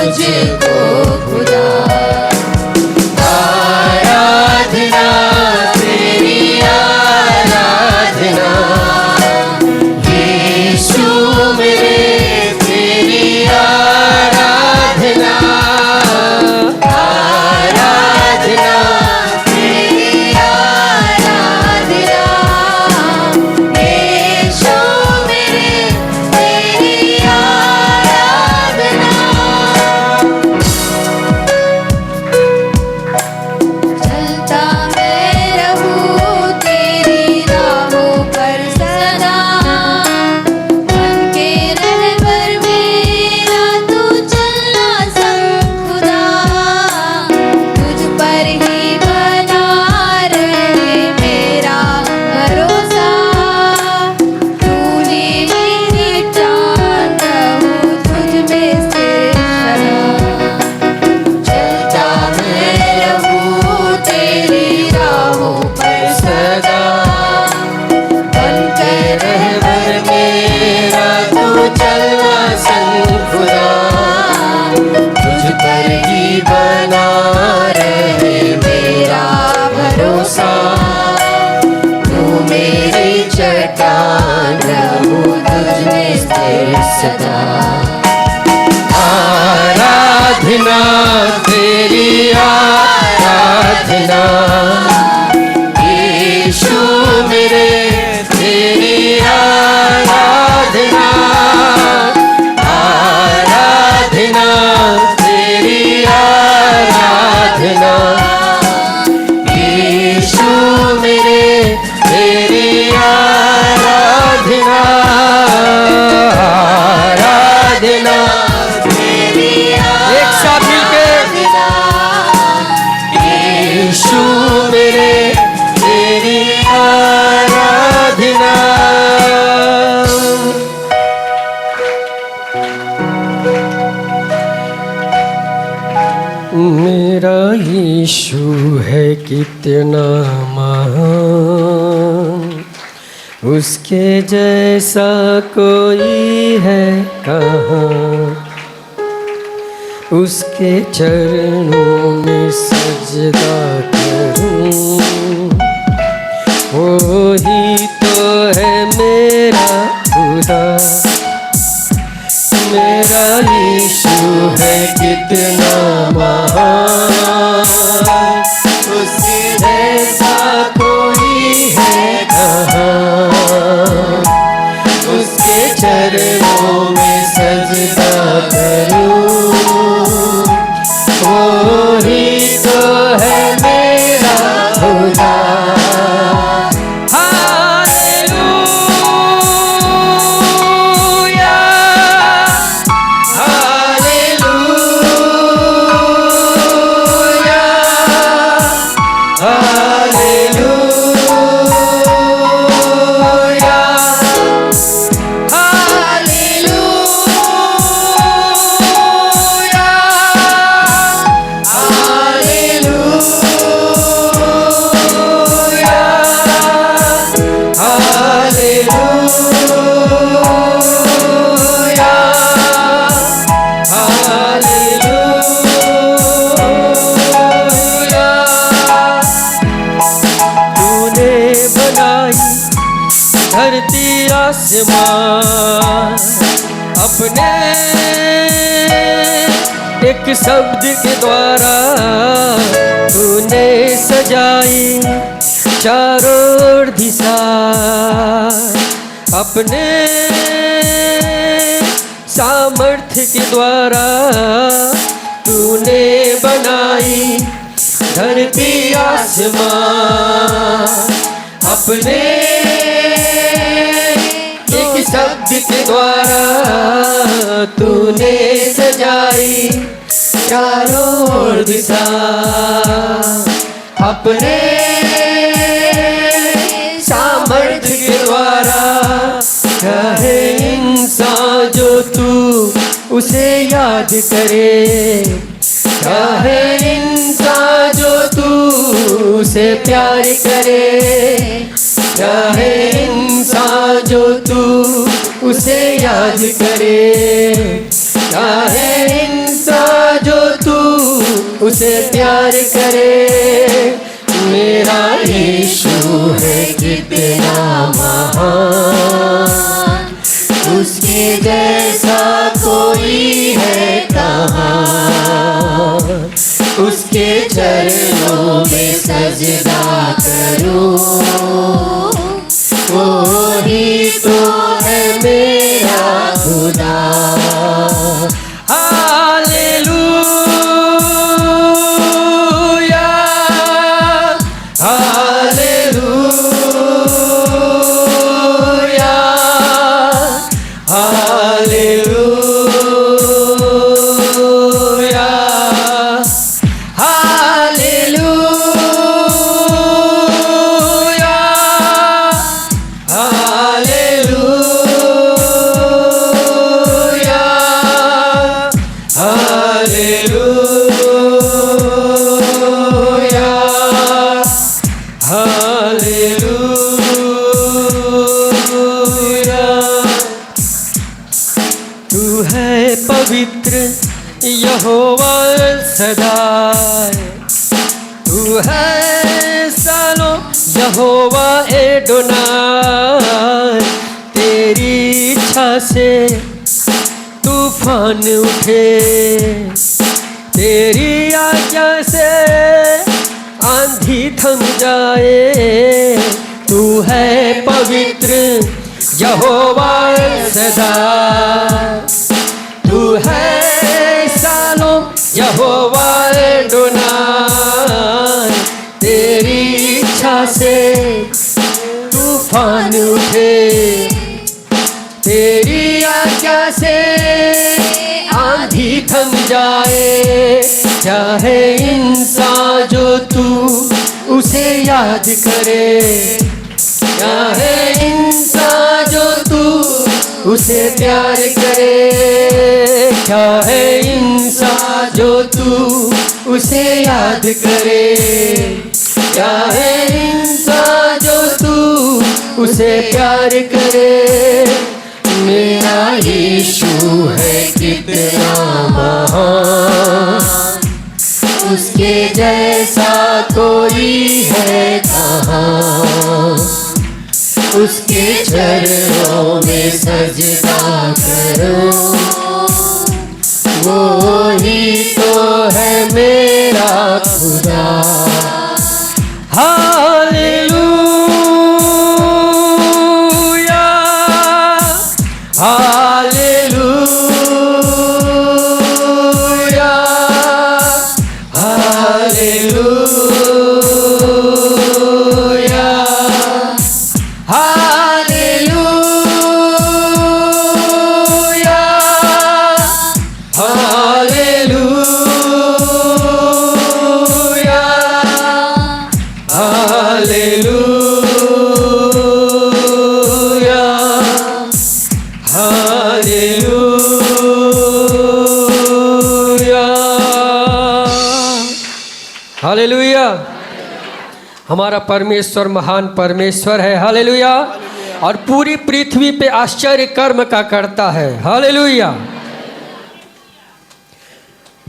तुझको खुदा। आराधना तेरी आराधना यीशु मेरे, तेरी आराधना। आराधना तेरी आराधना यीशु मेरे, तेरी आराधना। चलता मैं रहूं तेरी राहों पर सदा, मन के रहबर मेरा तू चलना संग खुदा। तुझ पर ही बना रहे मेरा भरोसा, तूने मेरी जान रहूं तुझ में स्थिर सदा। चलता मैं रहूं तेरी राहों पर सदा, बनकर रहबर मेरा तू चलना संग खुदा। तुझ पर ही बना रहे मेरा भरोसा, तू मेरी चट्टान रहूं तुझ में स्थिर सदा। आराधना तेरी आराधना यीशु मेरे, तेरी आराधना। आराधना तेरी आराधना यीशु मेरे, तेरी आराधना। आराधना तेरी एक साथ मिलके यीशु मेरे, तेरी आराधना। मेरा यीशु है कितना महान, उसके जैसा कोई है कहाँ। उसके चरणों में सजदा करूं, वो ही तो है मेरा खुदा। मेरा यीशु है कितना महान, उसके जैसा कोई है कहाँ। उसके चरणों में सजदा करूं, वो ही तो है मेरा खुदा। धरती आसमान अपने एक शब्द के द्वारा तूने सजाई चारों ओर दिशा। अपने सामर्थ्य के द्वारा तूने बनाई धरती आसमान। अपने एक शब्द के द्वारा तूने सजाई चारों ओर दिशा। अपने सामर्थ्य के द्वारा चाहे इंसान जो तू उसे याद करे, चाहे इंसान जो तू उसे प्यार करे, चाहे इंसान जो तू उसे याद करे, चाहे इंसान उसे प्यार करे। मेरा यीशु है कितना महान, उसके जैसा कोई है कहाँ। उसके चरणों में सजदा करूं, वो ही तो है मेरा खुदा। हालेलुया, हालेलुया, हालेलुया, तू है पवित्र यहोवा सदाए, तू है सालो यहोवा एडोनाय। तेरी इच्छा से तूफान उठे, तेरी आज्ञा से आंधी थम जाए। तू है पवित्र यहोवा सदा, तू है सालो यहोवा एडोनाय। तेरी इच्छा से तूफान उठे, तेरी आज्ञा से आंधी थम जाए। चाहे इंसान जो तू उसे याद करे, चाहे इंसान जो तू उसे प्यार करे। चाहे इंसान जो तू उसे याद करे, चाहे इंसान जो तू उसे प्यार करे। मेरा यीशु है कितना महान, उसके जैसा कोई है कहाँ। उसके चरणों में सजदा करो, वो ही तो है मेरा खुदा। Hallelujah, hallelujah, hallelujah, hallelujah, hallelujah, hallelujah, hallelujah, hallelujah. हमारा परमेश्वर महान परमेश्वर है। हालेलुया। और पूरी पृथ्वी पे आश्चर्य कर्म का करता है। हालेलुया।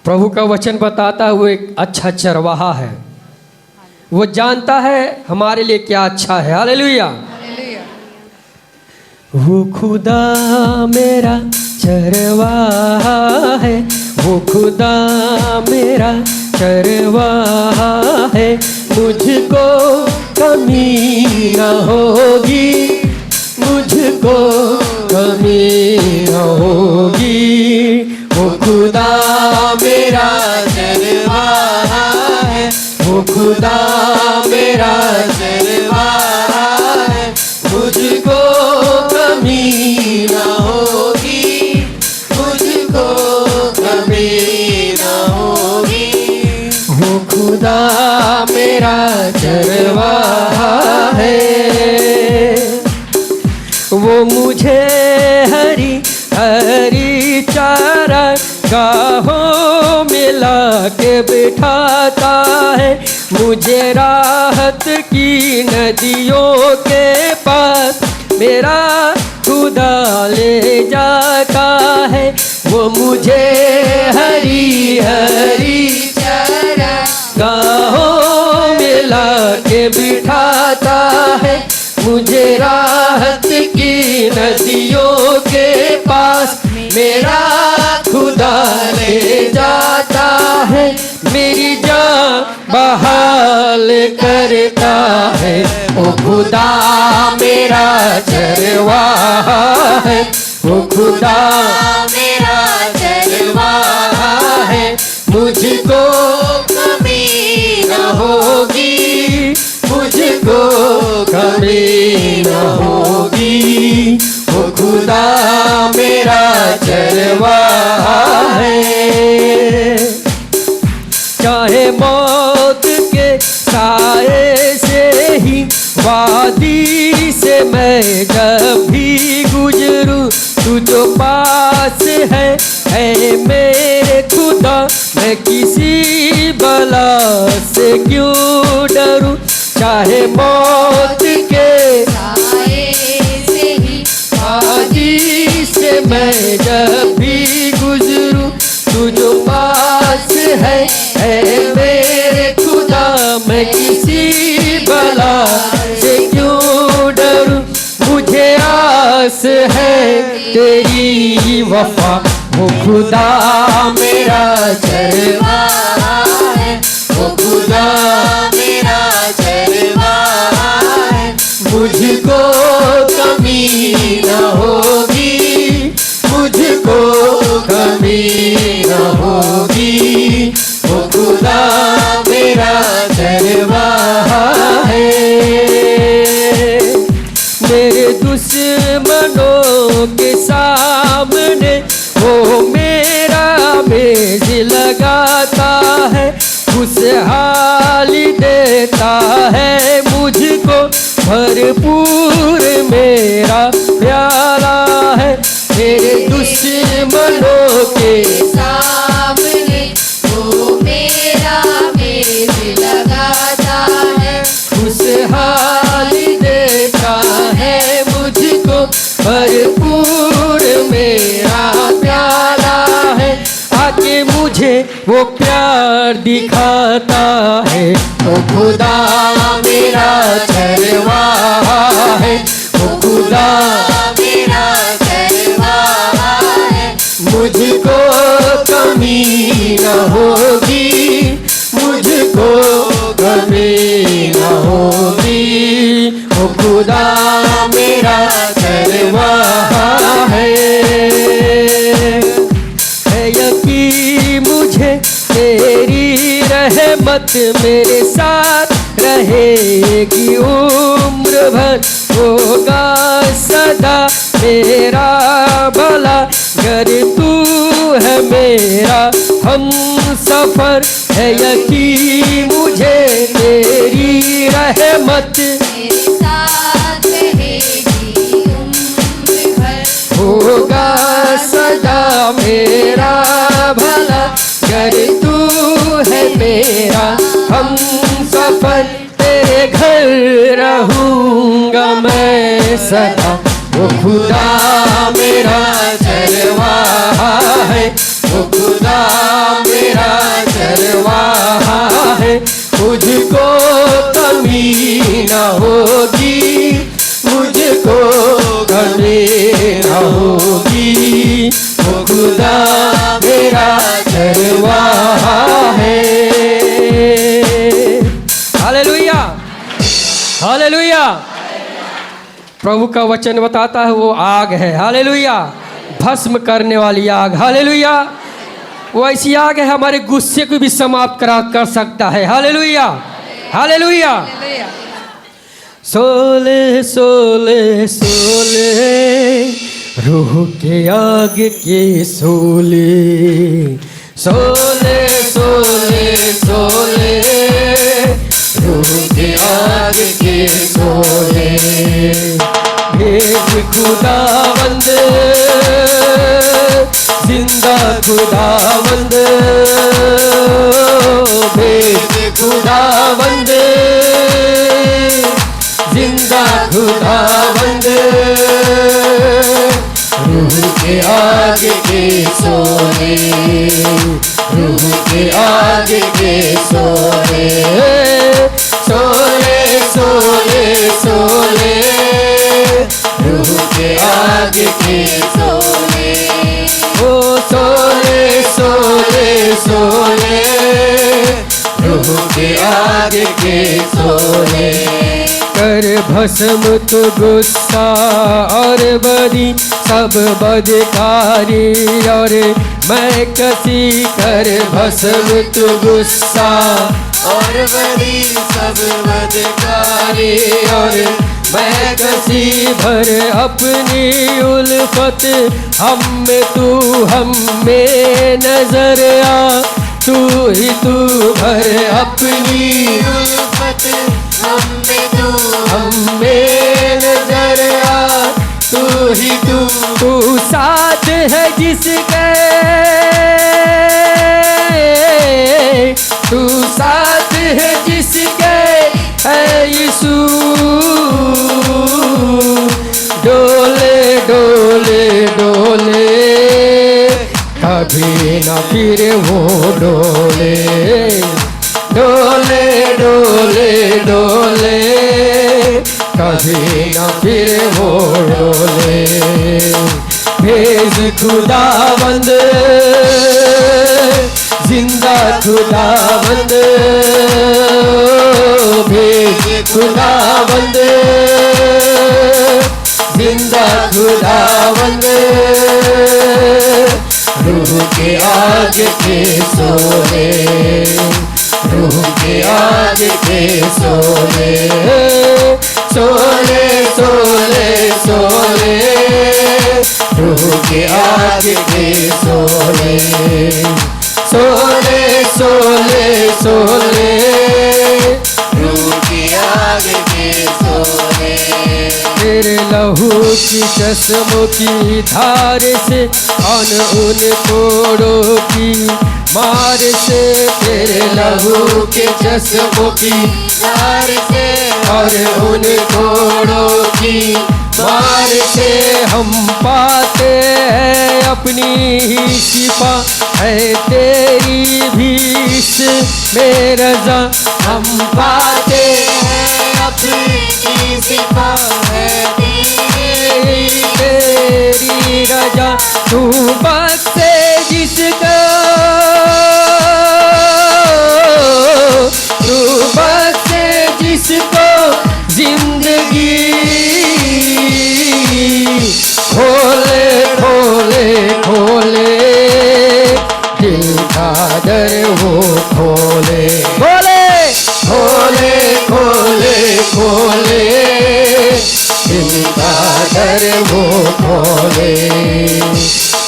प्रभु का वचन बताता है वो एक अच्छा चरवाहा है, वो जानता है हमारे लिए क्या अच्छा है। हालेलुया। वो खुदा मेरा चरवाहा है, वो खुदा मेरा चरवाहा है। मुझको कमी न होगी, मुझको कमी न होगी। वो खुदा मेरा चरवाहा है, वो खुदा मेरा चरवाहा है। मुझको कमी न होगी, मुझको कमी न होगी। वो खुदा मेरा चरवाहा है, वो मुझे हरी हरी चारा गाहों में लाके बिठाता है। मुझे राहत की नदियों के पास मेरा खुदा ले जाता है। वो मुझे हरी हरी नदियों के पास मेरा खुदा ले जाता है, मेरी जान बहाल करता है। ओ खुदा मेरा चरवाहा है, ओ खुदा मेरा चरवाहा है, मुझको कमी न होगी, मुझको कमी न होगी। ओ खुदा मेरा चरवाहा है। चाहे मौत के साए से ही वादी से मैं जब भी गुजरूं, तू जो पास है मेरे खुदा, मैं किसी बला से क्यों डरूं। चाहे मौत के साए से ही वादी से मैं जब भी गुजरूं, तू जो पास है मेरे खुदा, मैं किसी बला से क्यों डरूं। मुझे आस है तेरी वफा, वो खुदा मेरा चरवाहा है, वो खुदा मेरा चरवाहा है। मुझको कमी न होगी, मुझको कमी न होगी। वो खुदा मेरा चरवाहा है। मेरे दुश्मनों के सामने वो मेरा मेज लगाता है, खुशहाली देता है मुझको, भरपूर मेरा प्यारा है। मेरे दुश्मनों के सामने वो मेरा मेज लगाता है, खुशहाली देता है मुझको, भरपूर मेरा प्यारा है। आके मुझे वो प्यार दिखाता है, ओ खुदा मेरा चरवाहा है, ओ खुदा मेरा चरवाहा है। मुझको कमी न होगी, मुझको कमी न होगी। ओ खुदा मेरा चरवाहा है। यकीन मुझे तेरी रहमत मेरे साथ रहेगी उम्र भर, होगा सदा मेरा भला। गर तू है मेरा हम सफर, है यकीन मुझे तेरी रहमत मेरे साथ रहेगी उम्र भर, होगा सदा मेरा भला। गर तू है मेरा हम सफर, तेरे घर रहूंगा मैं सदा। वो खुदा मेरा चरवाहा है, वो खुदा मेरा चरवाहा है। मुझको कमी न होगी, मुझको कमी न होगी। वो खुदा मेरा चरवाहा है। Hallelujah, hallelujah. प्रभु का वचन बताता है वो आग है, हालेलुया, भस्म करने वाली आग, हालेलुया। वो ऐसी आग है हमारे गुस्से को भी समाप्त कर सकता है, हालेलुया, हालेलुया। सोले सोले सोले रूह के आग के सोले, सोले सोले सोले रूह के आग के सोले। भेज खुदावंद, जिंदा खुदावंद, भेज खुदावंद, जिंदा खुदावंद। रूह के आग के सोले, रूह के आग के सोले, सोले सोले सोले रूह के के सोले, ओ सोले सोले सोले, प्रभु के आग के सोले। कर भस्म तू गुस्सा और बदी सब बदकारी, और मैं कसी कर भस्म तू गुस्सा और बड़ी सब बदकारी, और मैं कसी भर अपनी उल्फत हम में तू हम में नजर आ, तू ही तू भर अपनी उल्फत हम में तू, हम में नजर आ, तू ही तू साथ है जिसके, तू साथ है जिसके है यीशु। डोले डोले डोले, कभी ना फिर वो डोले, डोले डोले डोले, कभी ना फिर वो डोले। भेज खुदावंद, जिंदा खुदावंद, भेज खुदावंद, जिंदा खुदावंद, रूह के आग के सोले, रूह के आग के सोले, सोले सोले सोले, रूह के आग के सोले, सोले सोले सोले, रूह की आग के सोले। तेरे लहू की चश्मों की धार से, उन कोड़ों की मार से, तेरे लहू के चश्मों की धार से, और उन कोड़ों की मार से हम पाते हैं अपनी ही शिफा, है तेरी भी इसमें रज़ा। हम पाते हैं अपनी सिफा है तेरी रजा, तू बख्शे जिसको, तू बख्शे जिसको जिंदगी। खोले खोले खोले, दिल का दर वो खोले, खोले खोले खोले खोले, दिल का दर वो खोले।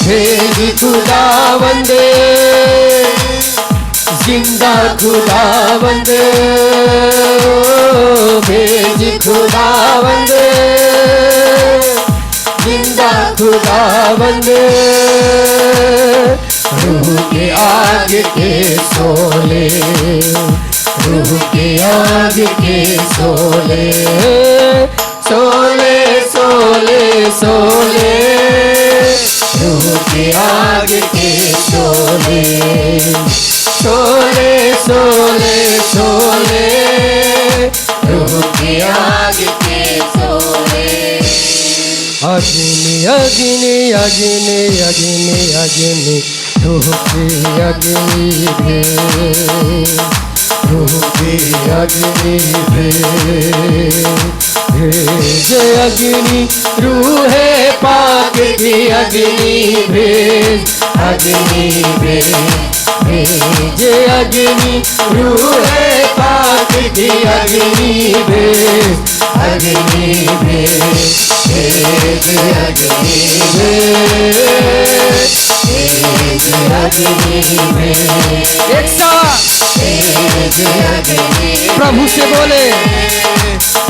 भेज खुदावंद, जिंदा खुदावंद, भेज खुदावंद, जिंदा खुदावंद, रूह के आग के सोले, रूह के आग के सोले, सोले सोले सोले, रूह के आग के सोले, सोले सोले सोले, रूह के आग के सोले। अग्नि अग्नि अग्नि अग्नि अग्नि, रूह की अग्नि भेज, रूह की अग्नि भेज, भेज अग्नि, रूह पाक की अग्नि भेज, अग्नि भेज, भेज अग्नि, रूह पाक की अग्नि भेज, अग्नि भेज, भेज अग्नि भेज, भेज अग्नि भेज। एक साथ भेज अग्नि, प्रभु से बोले,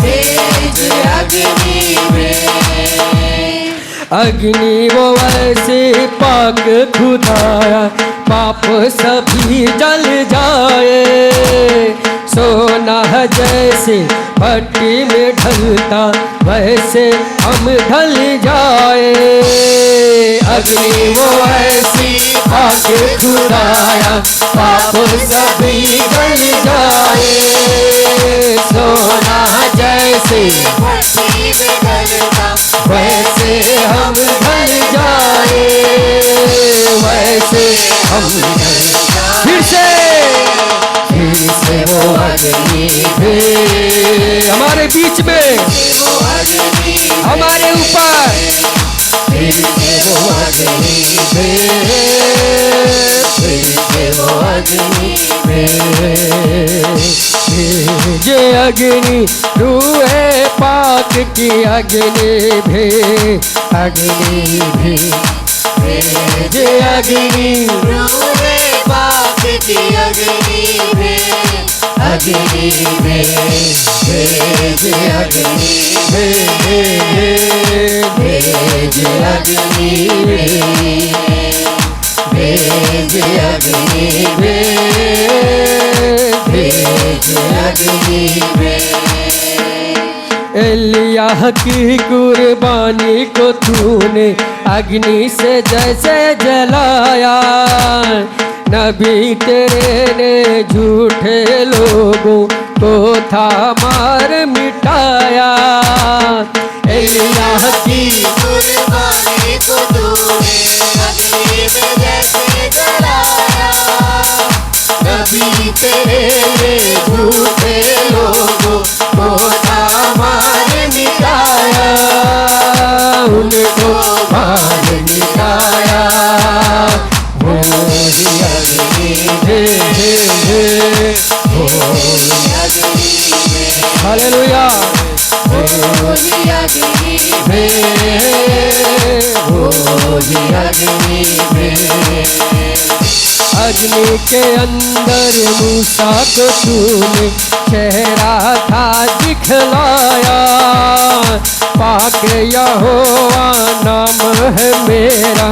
भेज अग्नि भेज। अग्नि वो ऐसे पाक खुदाया, पाप सभी जल जाए। सोना है जैसे भट्टी में ढलता, वैसे हम ढल जाए। अग्नि वो ऐसी पाक खुदाया, पाप सभी जल जाए। सोना जैसे भट्टी में ढलता, वैसे हम हम ढल जाए, वैसे हम ढल जाए। फिर से वो अग्नि भेज हमारे बीच में, हमारे ऊपर, फिर से वो अग्नि भेज, फिर से वो अग्नि भेज, जे अग्नि रूहे पाक की अग्नि भेज, अग्नि भेज, जे अग्नि रूहे पाक की अग्नि भेज, अग्नि भेज, भेज अग्नि भेज, भेज अग्नि भेज, भेज अग्नि भेज, भेज अग्नि भेज। एलियाह की कुर्बानी को तूने अग्नि से जैसे जलाया, नबी तेरे ने झूठे लोगों को था मार मिटाया। एलियाह की कुर्बानी को तूने अग्नि में जैसे जलाया, नबी तेरे ने झूठे लोगों को था मार मिटाया, उनको मार मिटाया। भोज अग्नि भेज, भोज अग्नि भेज, हालेलुया, भोज अग्नि भेज, भोज अग्नि भेज। अग्नि के अंदर मूसा को तूने चेहरा था दिखलाया, पाक यहोवा नाम है मेरा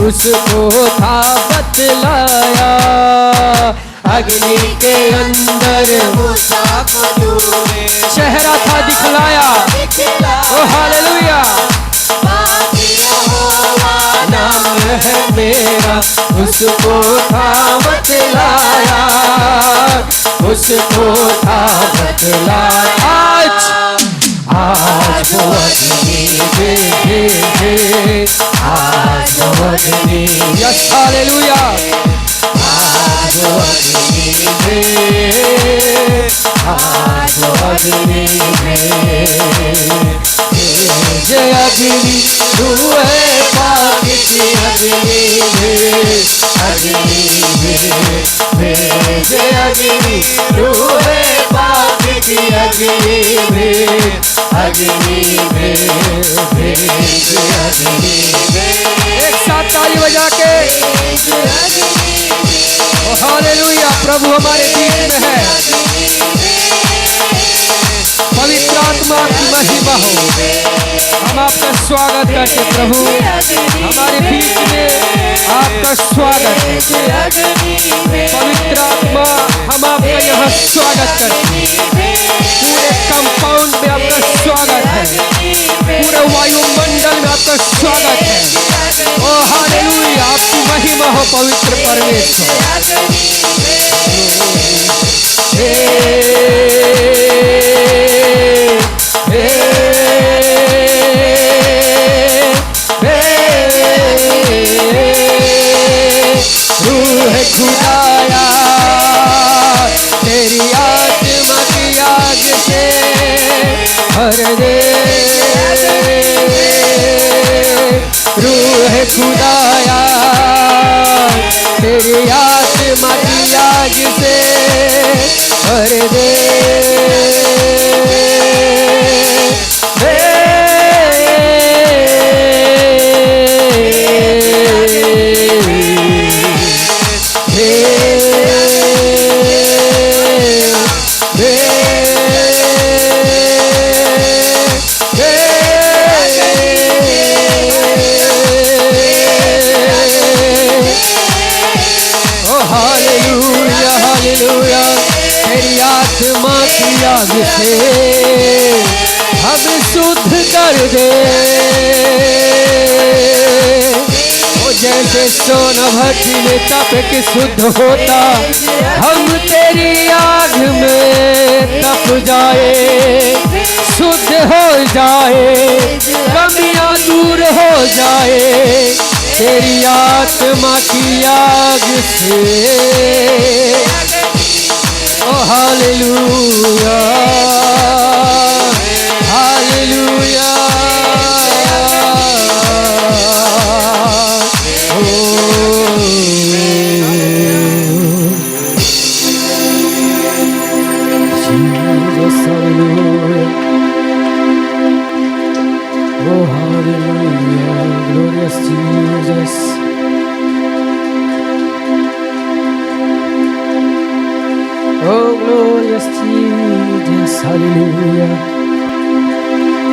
उसको था बतलाया। अग्नि के अंदर मूसा को तूने चेहरा था दिखलाया, ओ हालेलुया, पाक यहोवा नाम है मेरा उसको था बतलाया, उसको था बतलाया। आज वो अग्नि भेज, आज वो अग्नि, यस हालेलुया, आज वो अग्नि भेज, आज वो अग्नि भेज, जे अग्नि रूहे पाक की अग्नि भेज, अग्नि भेज, भेज अग्नि रूहे पाक की अग्नि भेज, अग्नि भेज, भेज अग्नि भेज। एक साथ ताली बजा के ओ हालेलुया, प्रभु हमारे बीच में है, पवित्र आत्मा की महिमा हो। हम आपका स्वागत करते प्रभु, हमारे बीच में आपका स्वागत है। पवित्र आत्मा हम आपका यहाँ स्वागत करते हैं, पूरे कंपाउंड में आपका स्वागत है, पूरे वायुमंडल में आपका स्वागत है। ओ हालेलुया, आपकी महिमा हो पवित्र परमेश्वर। रूह खुदाया तेरी आत्मा की आग से भर दे, रूह खुदाया तेरी आत्मा की आग से भर दे, हालेलुया हालेलुया, तेरी आत्मा की आग से हम शुद्ध कर दे, ओ जैसे सोना भट्टी में तप के शुद्ध होता, हम तेरी आग में तप जाए। शुद्ध हो जाए, कमियां दूर हो जाए तेरी आत्मा की आग से। Oh hallelujah, hallelujah. Jesus, hallelujah. Oh, hallelujah, glorious Jesus. Oh, glorious Jesus, hallelujah.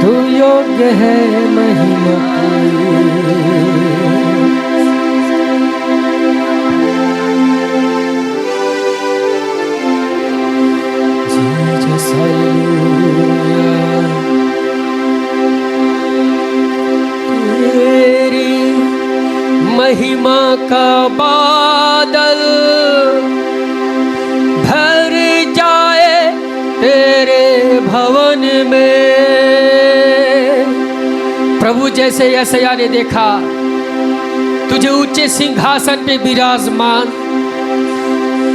तू योग्य है महिमा की। Jesus, hallelujah. तेरी महिमा का बादल भर जाए तेरे भवन में। प्रभु, जैसे यशायाह ने देखा तुझे ऊंचे सिंहासन पे विराजमान,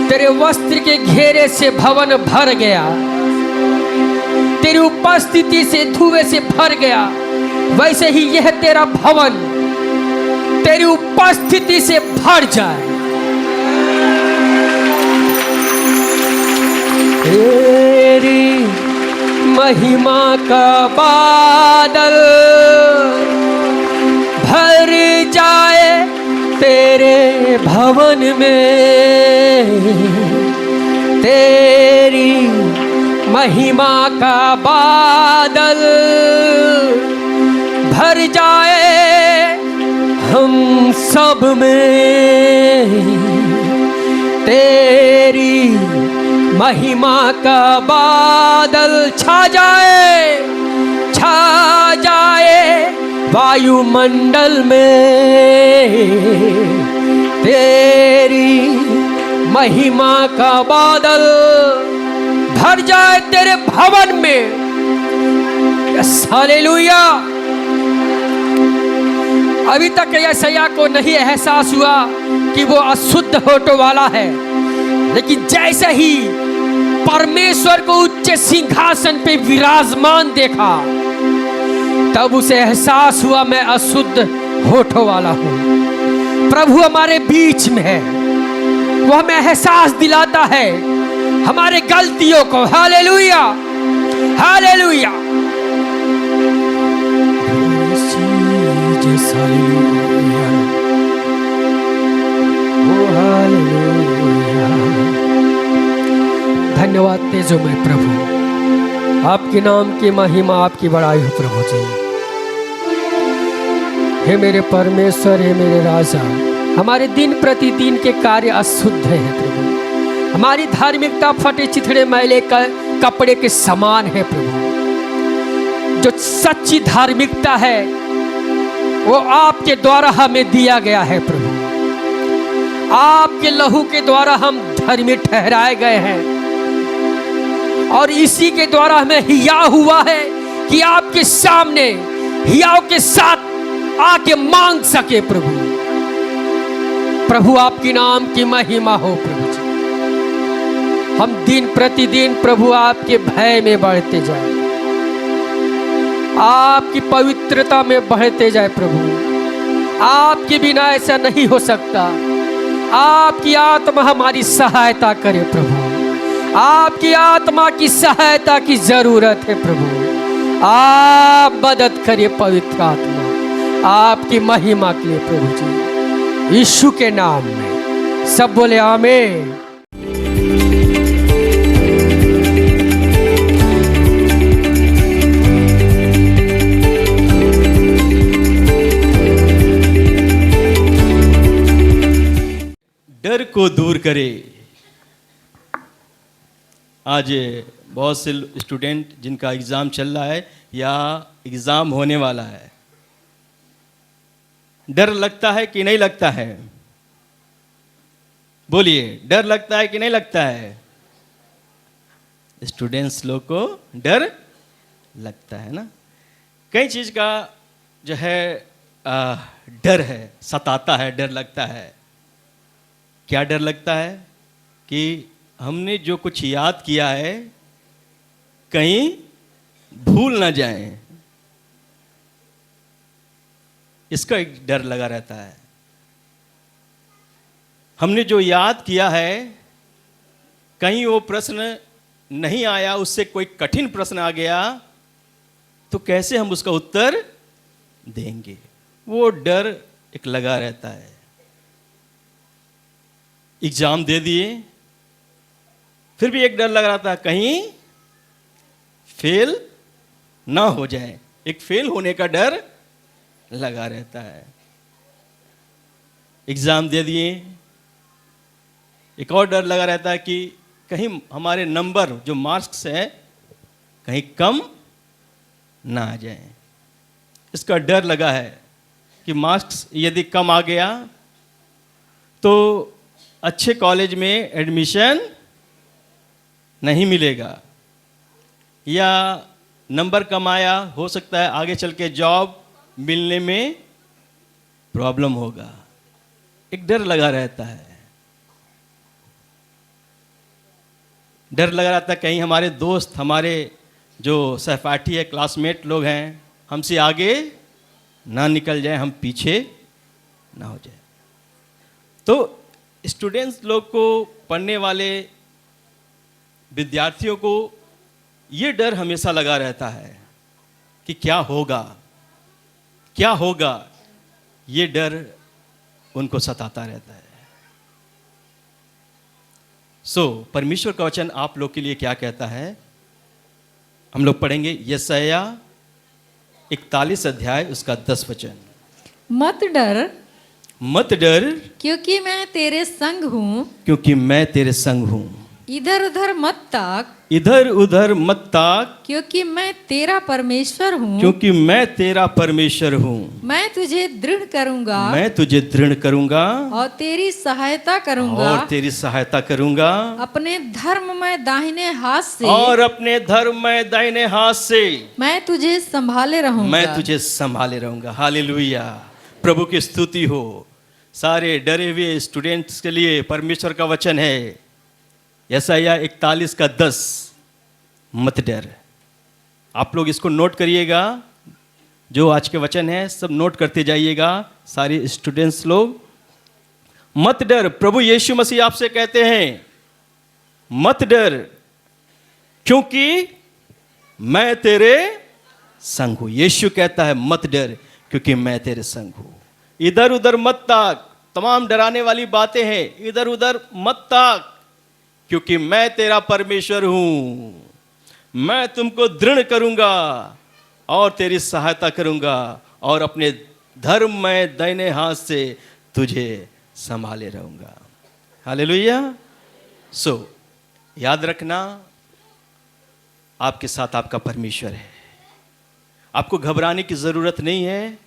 तेरे वस्त्र के घेरे से भवन भर गया, तेरी उपस्थिति से धुएं से भर गया, वैसे ही यह तेरा भवन तेरी उपस्थिति से भर जाए। तेरी महिमा का बादल भर जाए तेरे भवन में। तेरी महिमा का बादल भर जाए हम सब में। तेरी महिमा का बादल छा जाए वायुमंडल में। तेरी महिमा का बादल भर जाए तेरे भवन में। हालेलुया। अभी तक यशायाह को नहीं एहसास हुआ कि वो अशुद्ध होठों वाला है, लेकिन जैसे ही परमेश्वर को उच्च सिंहासन पे विराजमान देखा, तब उसे एहसास हुआ मैं अशुद्ध होठों वाला हूँ। प्रभु हमारे बीच में है, वो हमें एहसास दिलाता है हमारे गलतियों को। Hallelujah, hallelujah. धन्यवाद तेजोमय प्रभु, आपके नाम की महिमा, आपकी बड़ाई हो प्रभु जी। हे मेरे परमेश्वर, हे मेरे राजा, हमारे दिन प्रतिदिन के कार्य अशुद्ध हैं प्रभु। हमारी धार्मिकता फटे चिथड़े मैले कपड़े के समान है प्रभु। जो सच्ची धार्मिकता है वो आपके द्वारा हमें दिया गया है प्रभु। आपके लहू के द्वारा हम धर्मी ठहराए गए हैं, और इसी के द्वारा हमें हिया हुआ है कि आपके सामने हियाव के साथ आके मांग सके प्रभु। प्रभु आपके नाम की महिमा हो प्रभु जी। हम दिन प्रतिदिन प्रभु आपके भय में बढ़ते जाए, आपकी पवित्रता में बढ़ते जाए प्रभु। आपके बिना ऐसा नहीं हो सकता। आपकी आत्मा हमारी सहायता करे प्रभु। आपकी आत्मा की सहायता की जरूरत है प्रभु। आप मदद करिए पवित्र आत्मा, आपकी महिमा के लिए प्रभु जी। यीशु के नाम में सब बोले आमीन। डर को दूर करे। आज बहुत से स्टूडेंट जिनका एग्ज़ाम चल रहा है या एग्ज़ाम होने वाला है, डर लगता है कि नहीं लगता है? बोलिए, डर लगता है कि नहीं लगता है? स्टूडेंट्स लोग को डर लगता है ना। कई चीज़ का जो है डर है, सताता है, डर लगता है। क्या डर लगता है? कि हमने जो कुछ याद किया है कहीं भूल ना जाएं, इसका एक डर लगा रहता है। हमने जो याद किया है कहीं वो प्रश्न नहीं आया, उससे कोई कठिन प्रश्न आ गया तो कैसे हम उसका उत्तर देंगे, वो डर एक लगा रहता है। एग्जाम दे दिए फिर भी एक डर लगा रहता है कहीं फेल ना हो जाए, एक फेल होने का डर लगा रहता है। एग्जाम दे दिए, एक और डर लगा रहता है कि कहीं हमारे नंबर जो मार्क्स है कहीं कम ना आ जाए, इसका डर लगा है कि मार्क्स यदि कम आ गया तो अच्छे कॉलेज में एडमिशन नहीं मिलेगा, या नंबर कम आया हो सकता है आगे चल के जॉब मिलने में प्रॉब्लम होगा, एक डर लगा रहता है। डर लगा रहता है कहीं हमारे दोस्त, हमारे जो सहपाठी है, क्लासमेट लोग हैं, हमसे आगे ना निकल जाए, हम पीछे ना हो जाए। तो स्टूडेंट्स लोग को, पढ़ने वाले विद्यार्थियों को ये डर हमेशा लगा रहता है कि क्या होगा, क्या होगा, ये डर उनको सताता रहता है। परमेश्वर का वचन आप लोग के लिए क्या कहता है, हम लोग पढ़ेंगे यशायाह 41 अध्याय उसका 10 वचन। मत डर, मत डर, क्योंकि मैं तेरे संग हूँ। क्योंकि मैं तेरे संग हूँ। इधर उधर मत ताक, इधर उधर मत ताक, क्योंकि मैं तेरा परमेश्वर हूँ। क्योंकि मैं तेरा परमेश्वर हूँ। मैं तुझे दृढ़ करूंगा, मैं तुझे दृढ़ करूंगा और तेरी सहायता करूंगा, और तेरी सहायता करूंगा अपने धर्म में दाहिने हाथ से, और अपने धर्म में दाहिने हाथ से मैं तुझे संभाले रहूंगा। मैं तुझे संभाले रहूंगा। हालेलुया, प्रभु की स्तुति हो। सारे डरे हुए स्टूडेंट्स के लिए परमेश्वर का वचन है यशायाह 41 का 10, मत डर। आप लोग इसको नोट करिएगा, जो आज के वचन है सब नोट करते जाइएगा सारे स्टूडेंट्स लोग। मत डर, प्रभु यीशु मसीह आपसे कहते हैं मत डर, क्योंकि मैं तेरे संग हूं। यीशु कहता है मत डर, क्योंकि मैं तेरे संग हूं। इधर उधर मत ताक, तमाम डराने वाली बातें हैं, इधर उधर मत ताक, क्योंकि मैं तेरा परमेश्वर हूं। मैं तुमको दृढ़ करूंगा और तेरी सहायता करूंगा और अपने धर्म में दाहिने हाथ से तुझे संभाले रहूंगा। हालेलुया। याद रखना, आपके साथ आपका परमेश्वर है। आपको घबराने की जरूरत नहीं है,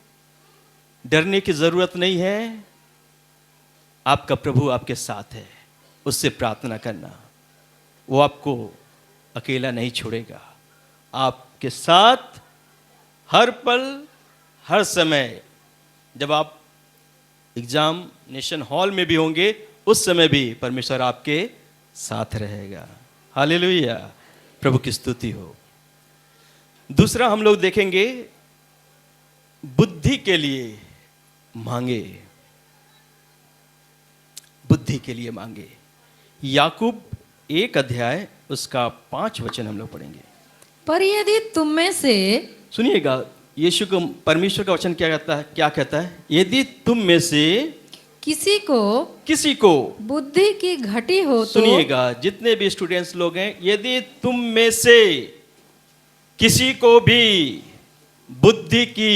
डरने की जरूरत नहीं है। आपका प्रभु आपके साथ है, उससे प्रार्थना करना, वो आपको अकेला नहीं छोड़ेगा। आपके साथ हर पल हर समय, जब आप एग्जामिनेशन हॉल में भी होंगे उस समय भी परमेश्वर आपके साथ रहेगा। हालेलुया, प्रभु की स्तुति हो। दूसरा हम लोग देखेंगे, बुद्धि के लिए मांगे, बुद्धि के लिए मांगे। याकूब 1 अध्याय उसका 5 वचन हम लोग पढ़ेंगे। पर यदि तुम में से, सुनिएगा, यीशु को परमेश्वर का वचन क्या कहता है, क्या कहता है? यदि तुम में से किसी को बुद्धि की घटी हो तो, सुनिएगा जितने भी स्टूडेंट्स लोग हैं, यदि तुम में से किसी को भी बुद्धि की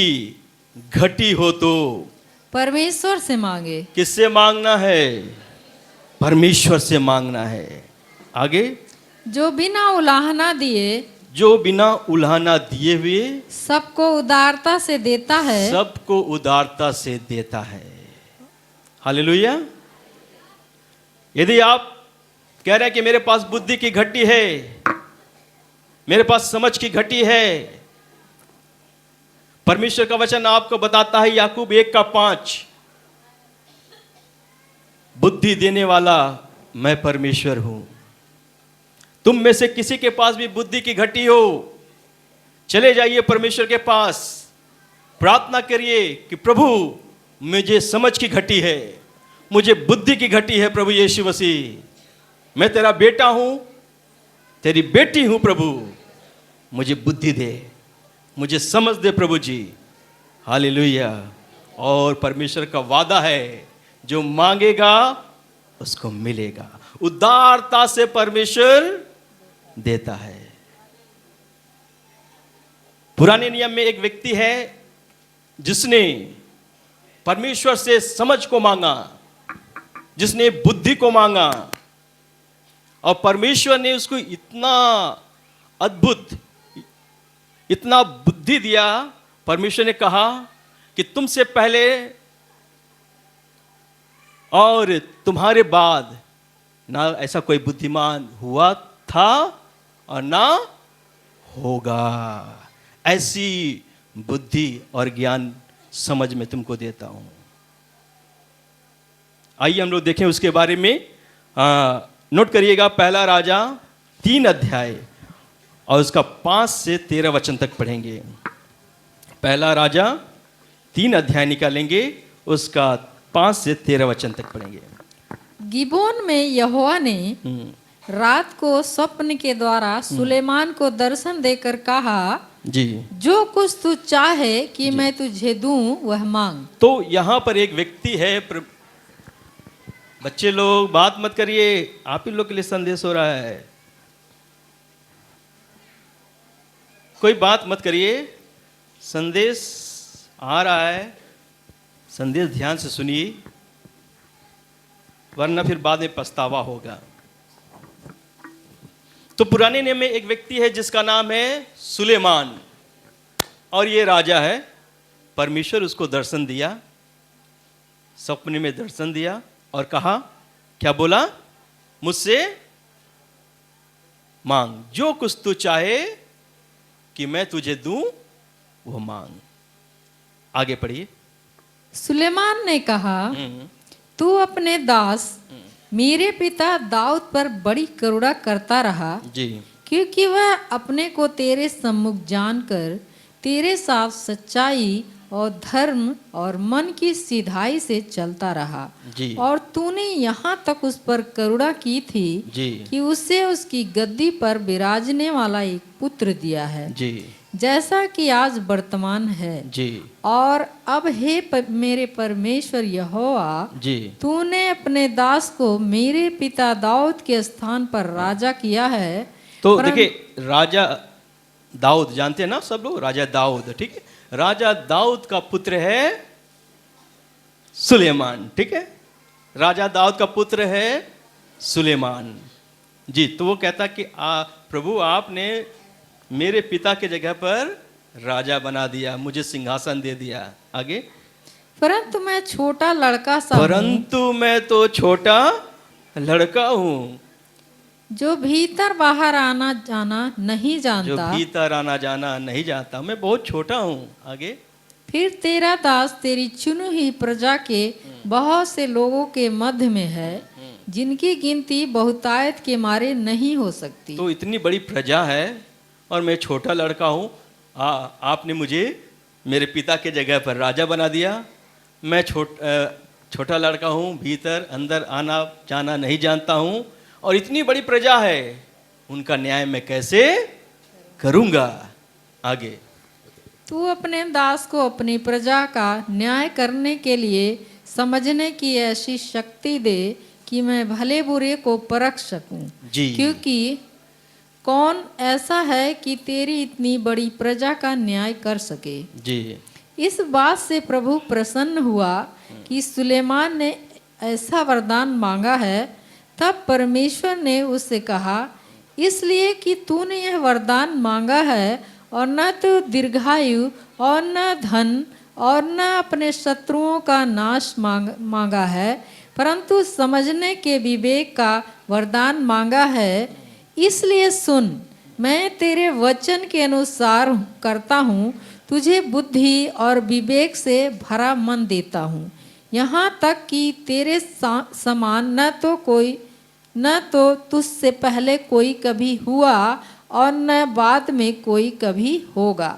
घटी हो तो परमेश्वर से मांगे। किससे मांगना है? परमेश्वर से मांगना है। आगे, जो बिना उलाहना दिए, जो बिना उलाहना दिए हुए सबको उदारता से देता है, सबको उदारता से देता है। हालेलुया। यदि आप कह रहे हैं कि मेरे पास बुद्धि की घटी है, मेरे पास समझ की घटी है, परमेश्वर का वचन आपको बताता है याकूब 1:5, बुद्धि देने वाला मैं परमेश्वर हूं। तुम में से किसी के पास भी बुद्धि की घटी हो, चले जाइए परमेश्वर के पास, प्रार्थना करिए कि प्रभु मुझे समझ की घटी है, मुझे बुद्धि की घटी है। प्रभु यीशु मसीह, मैं तेरा बेटा हूं, तेरी बेटी हूं। प्रभु मुझे बुद्धि दे, मुझे समझ दे प्रभु जी। हालेलुया। और परमेश्वर का वादा है, जो मांगेगा उसको मिलेगा। उदारता से परमेश्वर देता है। पुराने नियम में एक व्यक्ति है जिसने परमेश्वर से समझ को मांगा, जिसने बुद्धि को मांगा, और परमेश्वर ने उसको इतना अद्भुत, इतना बुद्धि दिया। परमेश्वर ने कहा कि तुमसे पहले और तुम्हारे बाद ना ऐसा कोई बुद्धिमान हुआ था और ना होगा। ऐसी बुद्धि और ज्ञान समझ में तुमको देता हूं। आइए हम लोग देखें उसके बारे में। नोट करिएगा, पहला राजा 3 अध्याय और उसका 5 से 13 वचन तक पढ़ेंगे। पहला राजा 3 अध्याय निकालेंगे, उसका 5 से 13 वचन तक पढ़ेंगे। गिबोन में यहोवा ने रात को स्वप्न के द्वारा सुलेमान को दर्शन देकर कहा, जी, जो कुछ तू चाहे कि मैं तुझे दूं वह मांग। तो यहां पर एक व्यक्ति है। बच्चे लोग बात मत करिए, आप ही लोग के लिए संदेश हो रहा है, कोई बात मत करिए। संदेश आ रहा है, संदेश ध्यान से सुनिए, वरना फिर बाद में पछतावा होगा। तो पुराने नियम में एक व्यक्ति है जिसका नाम है सुलेमान, और ये राजा है। परमेश्वर उसको दर्शन दिया, सपने में दर्शन दिया और कहा, क्या बोला? मुझसे मांग, जो कुछ तू चाहे कि मैं तुझे दूं वो मांग। आगे पढ़िए। सुलेमान ने कहा, तू अपने दास मेरे पिता दाऊद पर बड़ी करुणा करता रहा, जी, क्योंकि वह अपने को तेरे सम्मुख जानकर तेरे साथ सच्चाई और धर्म और मन की सीधाई से चलता रहा। जी, और तूने यहाँ तक उस पर करुणा की थी जी, कि उसे उसकी गद्दी पर विराजने वाला एक पुत्र दिया है, जी, जैसा कि आज वर्तमान है। जी, और अब हे मेरे परमेश्वर यहोवा, जी, तूने अपने दास को मेरे पिता दाऊद के स्थान पर राजा किया है। तो देखिए, राजा दाऊद जानते हैं ना सब लोग, राजा दाऊद, ठीक है। राजा दाऊद का पुत्र है सुलेमान, ठीक है। राजा दाऊद का पुत्र है सुलेमान जी। तो वो कहता कि प्रभु आपने मेरे पिता के जगह पर राजा बना दिया, मुझे सिंहासन दे दिया। आगे, परंतु मैं छोटा लड़का सा हूं, परंतु मैं तो छोटा लड़का हूं, जो भीतर बाहर आना जाना नहीं जो जानता। भीतर आना जाना नहीं जानता, मैं बहुत छोटा हूं। आगे, फिर तेरा दास तेरी चुनी हुई प्रजा के बहुत से लोगों के मध्य में है, जिनकी गिनती बहुतायत के मारे नहीं हो सकती। तो इतनी बड़ी प्रजा है और मैं छोटा लड़का हूं। आपने मुझे मेरे पिता के जगह पर राजा बना दिया। मैं छोटा लड़का हूं, भीतर अंदर आना जाना नहीं जानता हूं, और इतनी बड़ी प्रजा है, उनका न्याय मैं कैसे करूंगा। आगे, तू अपने दास को अपनी प्रजा का न्याय करने के लिए समझने की ऐसी शक्ति दे कि मैं भले बुरे को परख सकूं। जी, क्योंकि कौन ऐसा है कि तेरी इतनी बड़ी प्रजा का न्याय कर सके। जी, इस बात से प्रभु प्रसन्न हुआ कि सुलेमान ने ऐसा वरदान मांगा है। तब परमेश्वर ने उससे कहा, इसलिए कि तूने यह वरदान मांगा है, और न तो दीर्घायु और न धन और न अपने शत्रुओं का नाश मांगा है, परंतु समझने के विवेक का वरदान मांगा है। इसलिए सुन, मैं तेरे वचन के अनुसार करता हूँ। तुझे बुद्धि और विवेक से भरा मन देता हूँ, यहाँ तक कि तेरे समान न तो तुझसे पहले कोई कभी हुआ और न बाद में कोई कभी होगा।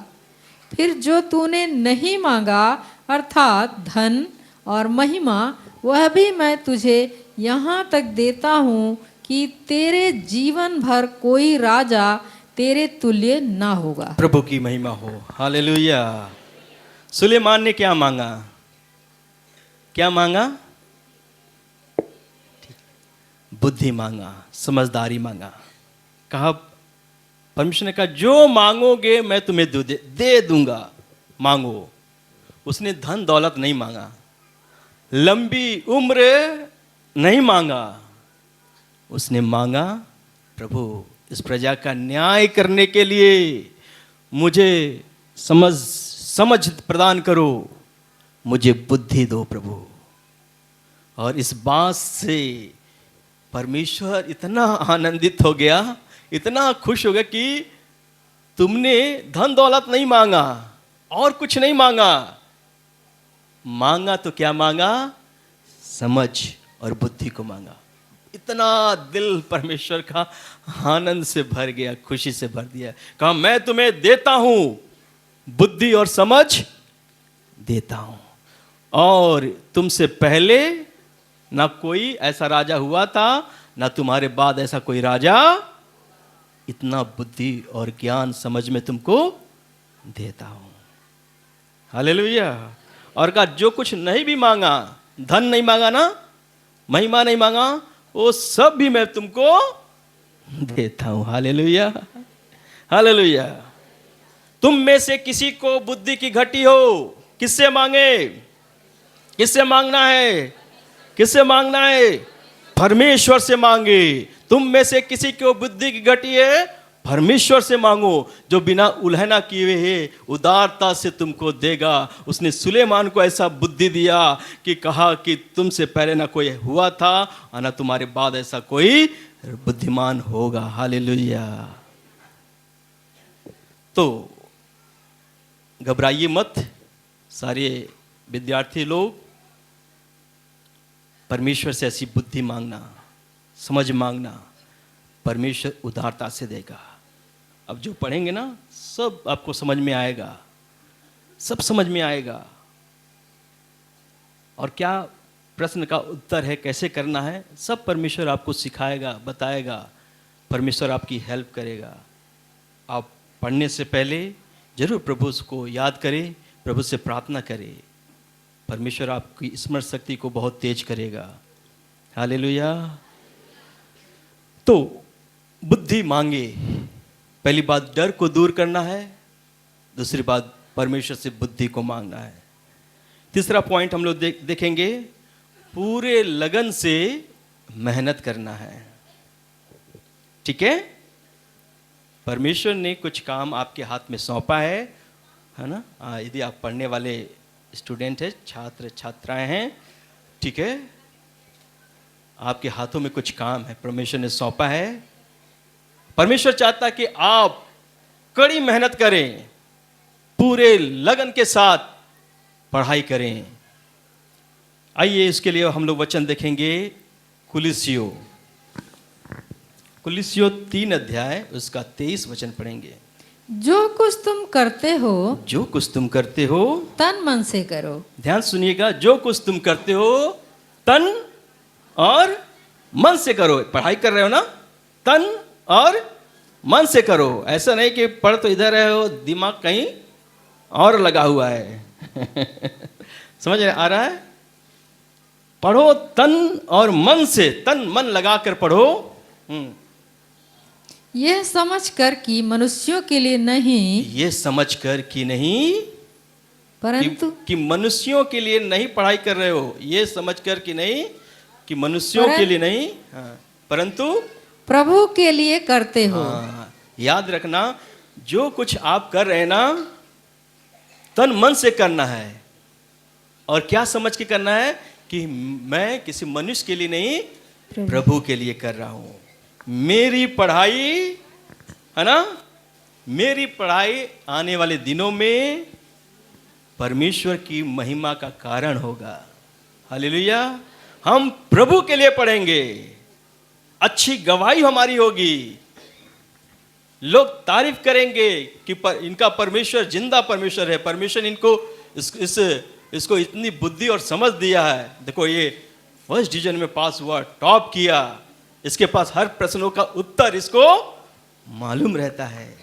फिर जो तूने नहीं मांगा अर्थात धन और महिमा, वह भी मैं तुझे यहाँ तक देता हूँ कि तेरे जीवन भर कोई राजा तेरे तुल्य ना होगा। प्रभु की महिमा हो, हालेलुया। सुलेमान ने क्या मांगा? क्या मांगा? बुद्धि मांगा, समझदारी मांगा। कहा, परमेश्वर ने कहा जो मांगोगे मैं तुम्हें दे दूंगा, मांगो। उसने धन दौलत नहीं मांगा, लंबी उम्र नहीं मांगा, उसने मांगा प्रभु इस प्रजा का न्याय करने के लिए मुझे समझ प्रदान करो, मुझे बुद्धि दो प्रभु। और इस बात से परमेश्वर इतना आनंदित हो गया, इतना खुश हो गया कि तुमने धन दौलत नहीं मांगा और कुछ नहीं मांगा, मांगा तो क्या मांगा? समझ और बुद्धि को मांगा। इतना दिल परमेश्वर का आनंद से भर गया, खुशी से भर दिया। कहा मैं तुम्हें देता हूं, बुद्धि और समझ देता हूं, और तुमसे पहले ना कोई ऐसा राजा हुआ था, ना तुम्हारे बाद ऐसा कोई राजा। इतना बुद्धि और ज्ञान समझ में तुमको देता हूं। हालेलुया। और कहा जो कुछ नहीं भी मांगा, धन नहीं मांगा ना, महिमा नहीं मांगा, वो सब भी मैं तुमको देता हूं। Hallelujah, hallelujah. तुम में से किसी को बुद्धि की घटी हो, किससे मांगे? किससे मांगना है? किससे मांगना है? परमेश्वर से मांगे। तुम में से किसी को बुद्धि की घटी है, परमेश्वर से मांगो जो बिना उल्हना किए है उदारता से तुमको देगा। उसने सुलेमान को ऐसा बुद्धि दिया कि कहा कि तुमसे पहले ना कोई हुआ था और ना तुम्हारे बाद ऐसा कोई बुद्धिमान होगा। हालेलुया। तो घबराइए मत सारे विद्यार्थी लोग, परमेश्वर से ऐसी बुद्धि मांगना, समझ मांगना, परमेश्वर उदारता से देगा। अब जो पढ़ेंगे ना सब आपको समझ में आएगा, सब समझ में आएगा। और क्या प्रश्न का उत्तर है, कैसे करना है, सब परमेश्वर आपको सिखाएगा, बताएगा। परमेश्वर आपकी हेल्प करेगा। आप पढ़ने से पहले जरूर प्रभु को याद करें, प्रभु से प्रार्थना करें। परमेश्वर आपकी स्मरण शक्ति को बहुत तेज करेगा। हालेलुया। तो बुद्धि मांगे। पहली बात डर को दूर करना है, दूसरी बात परमेश्वर से बुद्धि को मांगना है। तीसरा पॉइंट हम लोग देखेंगे, पूरे लगन से मेहनत करना है। ठीक है? परमेश्वर ने कुछ काम आपके हाथ में सौंपा है ना? यदि आप पढ़ने वाले स्टूडेंट हैं, छात्र छात्राएं हैं, ठीक है, आपके हाथों में कुछ काम है, परमेश्वर ने सौंपा है। परमेश्वर चाहता कि आप कड़ी मेहनत करें, पूरे लगन के साथ पढ़ाई करें। आइए इसके लिए हम लोग वचन देखेंगे। कुलिस्सियों 3 अध्याय उसका 23 वचन पढ़ेंगे। जो कुछ तुम करते हो, जो कुछ तुम करते हो तन मन से करो। ध्यान सुनिएगा, जो कुछ तुम करते हो तन और मन से करो। पढ़ाई कर रहे हो ना, तन और मन से करो। ऐसा नहीं कि पढ़ तो इधर रहे हो, दिमाग कहीं और लगा हुआ है। समझ आ रहा है? पढ़ो तन और मन से, तन मन लगाकर पढ़ो। यह समझकर कि मनुष्यों के लिए नहीं, ये समझकर कि नहीं, परंतु कि मनुष्यों के लिए नहीं पढ़ाई कर रहे हो। ये समझकर कि नहीं कि मनुष्यों के लिए नहीं, परंतु प्रभु के लिए करते हो। याद रखना, जो कुछ आप कर रहे हैं ना, तन मन से करना है। और क्या समझ के करना है कि मैं किसी मनुष्य के लिए नहीं, प्रभु के लिए कर रहा हूं। मेरी पढ़ाई है ना, मेरी पढ़ाई आने वाले दिनों में परमेश्वर की महिमा का कारण होगा। हालेलुया। हम प्रभु के लिए पढ़ेंगे, अच्छी गवाही हमारी होगी, लोग तारीफ करेंगे कि इनका परमेश्वर जिंदा परमेश्वर है। परमेश्वर इनको इसको इतनी बुद्धि और समझ दिया है। देखो ये फर्स्ट डिवीजन में पास हुआ, टॉप किया, इसके पास हर प्रश्नों का उत्तर इसको मालूम रहता है।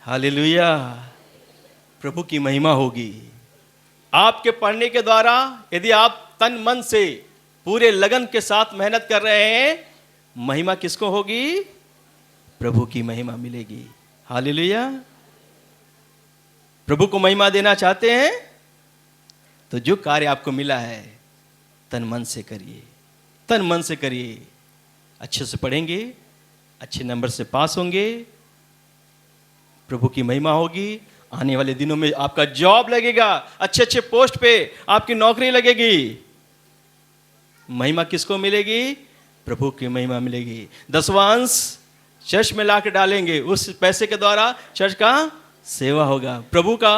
हालेलुया। प्रभु की महिमा होगी आपके पढ़ने के द्वारा। यदि आप तन मन से पूरे लगन के साथ मेहनत कर रहे हैं, महिमा किसको होगी? प्रभु की महिमा मिलेगी। हालेलुया। प्रभु को महिमा देना चाहते हैं तो जो कार्य आपको मिला है तन मन से करिए, तन मन से करिए। अच्छे से पढ़ेंगे, अच्छे नंबर से पास होंगे, प्रभु की महिमा होगी। आने वाले दिनों में आपका जॉब लगेगा, अच्छे अच्छे पोस्ट पे आपकी नौकरी लगेगी। महिमा किसको मिलेगी? प्रभु की महिमा मिलेगी। दसवांश चर्च में लाके डालेंगे, उस पैसे के द्वारा चर्च का सेवा होगा, प्रभु का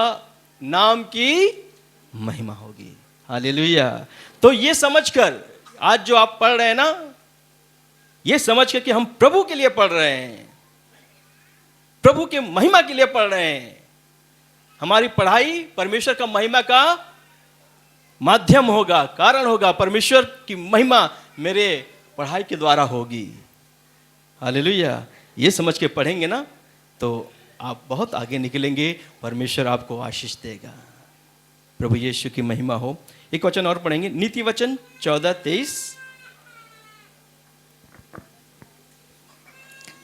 नाम की महिमा होगी। हालेलुया। तो ये समझकर आज जो आप पढ़ रहे हैं ना, ये समझकर कि हम प्रभु के लिए पढ़ रहे हैं, प्रभु के महिमा के लिए पढ़ रहे हैं। हमारी पढ़ाई परमेश्वर का महिमा का माध्यम होगा, कारण होगा। परमेश्वर की महिमा मेरे पढ़ाई के द्वारा होगी। हालेलुया। ये समझ के पढ़ेंगे ना तो आप बहुत आगे निकलेंगे, परमेश्वर आपको आशीष देगा। प्रभु यीशु की महिमा हो। एक वचन और पढ़ेंगे, नीति वचन 14:23।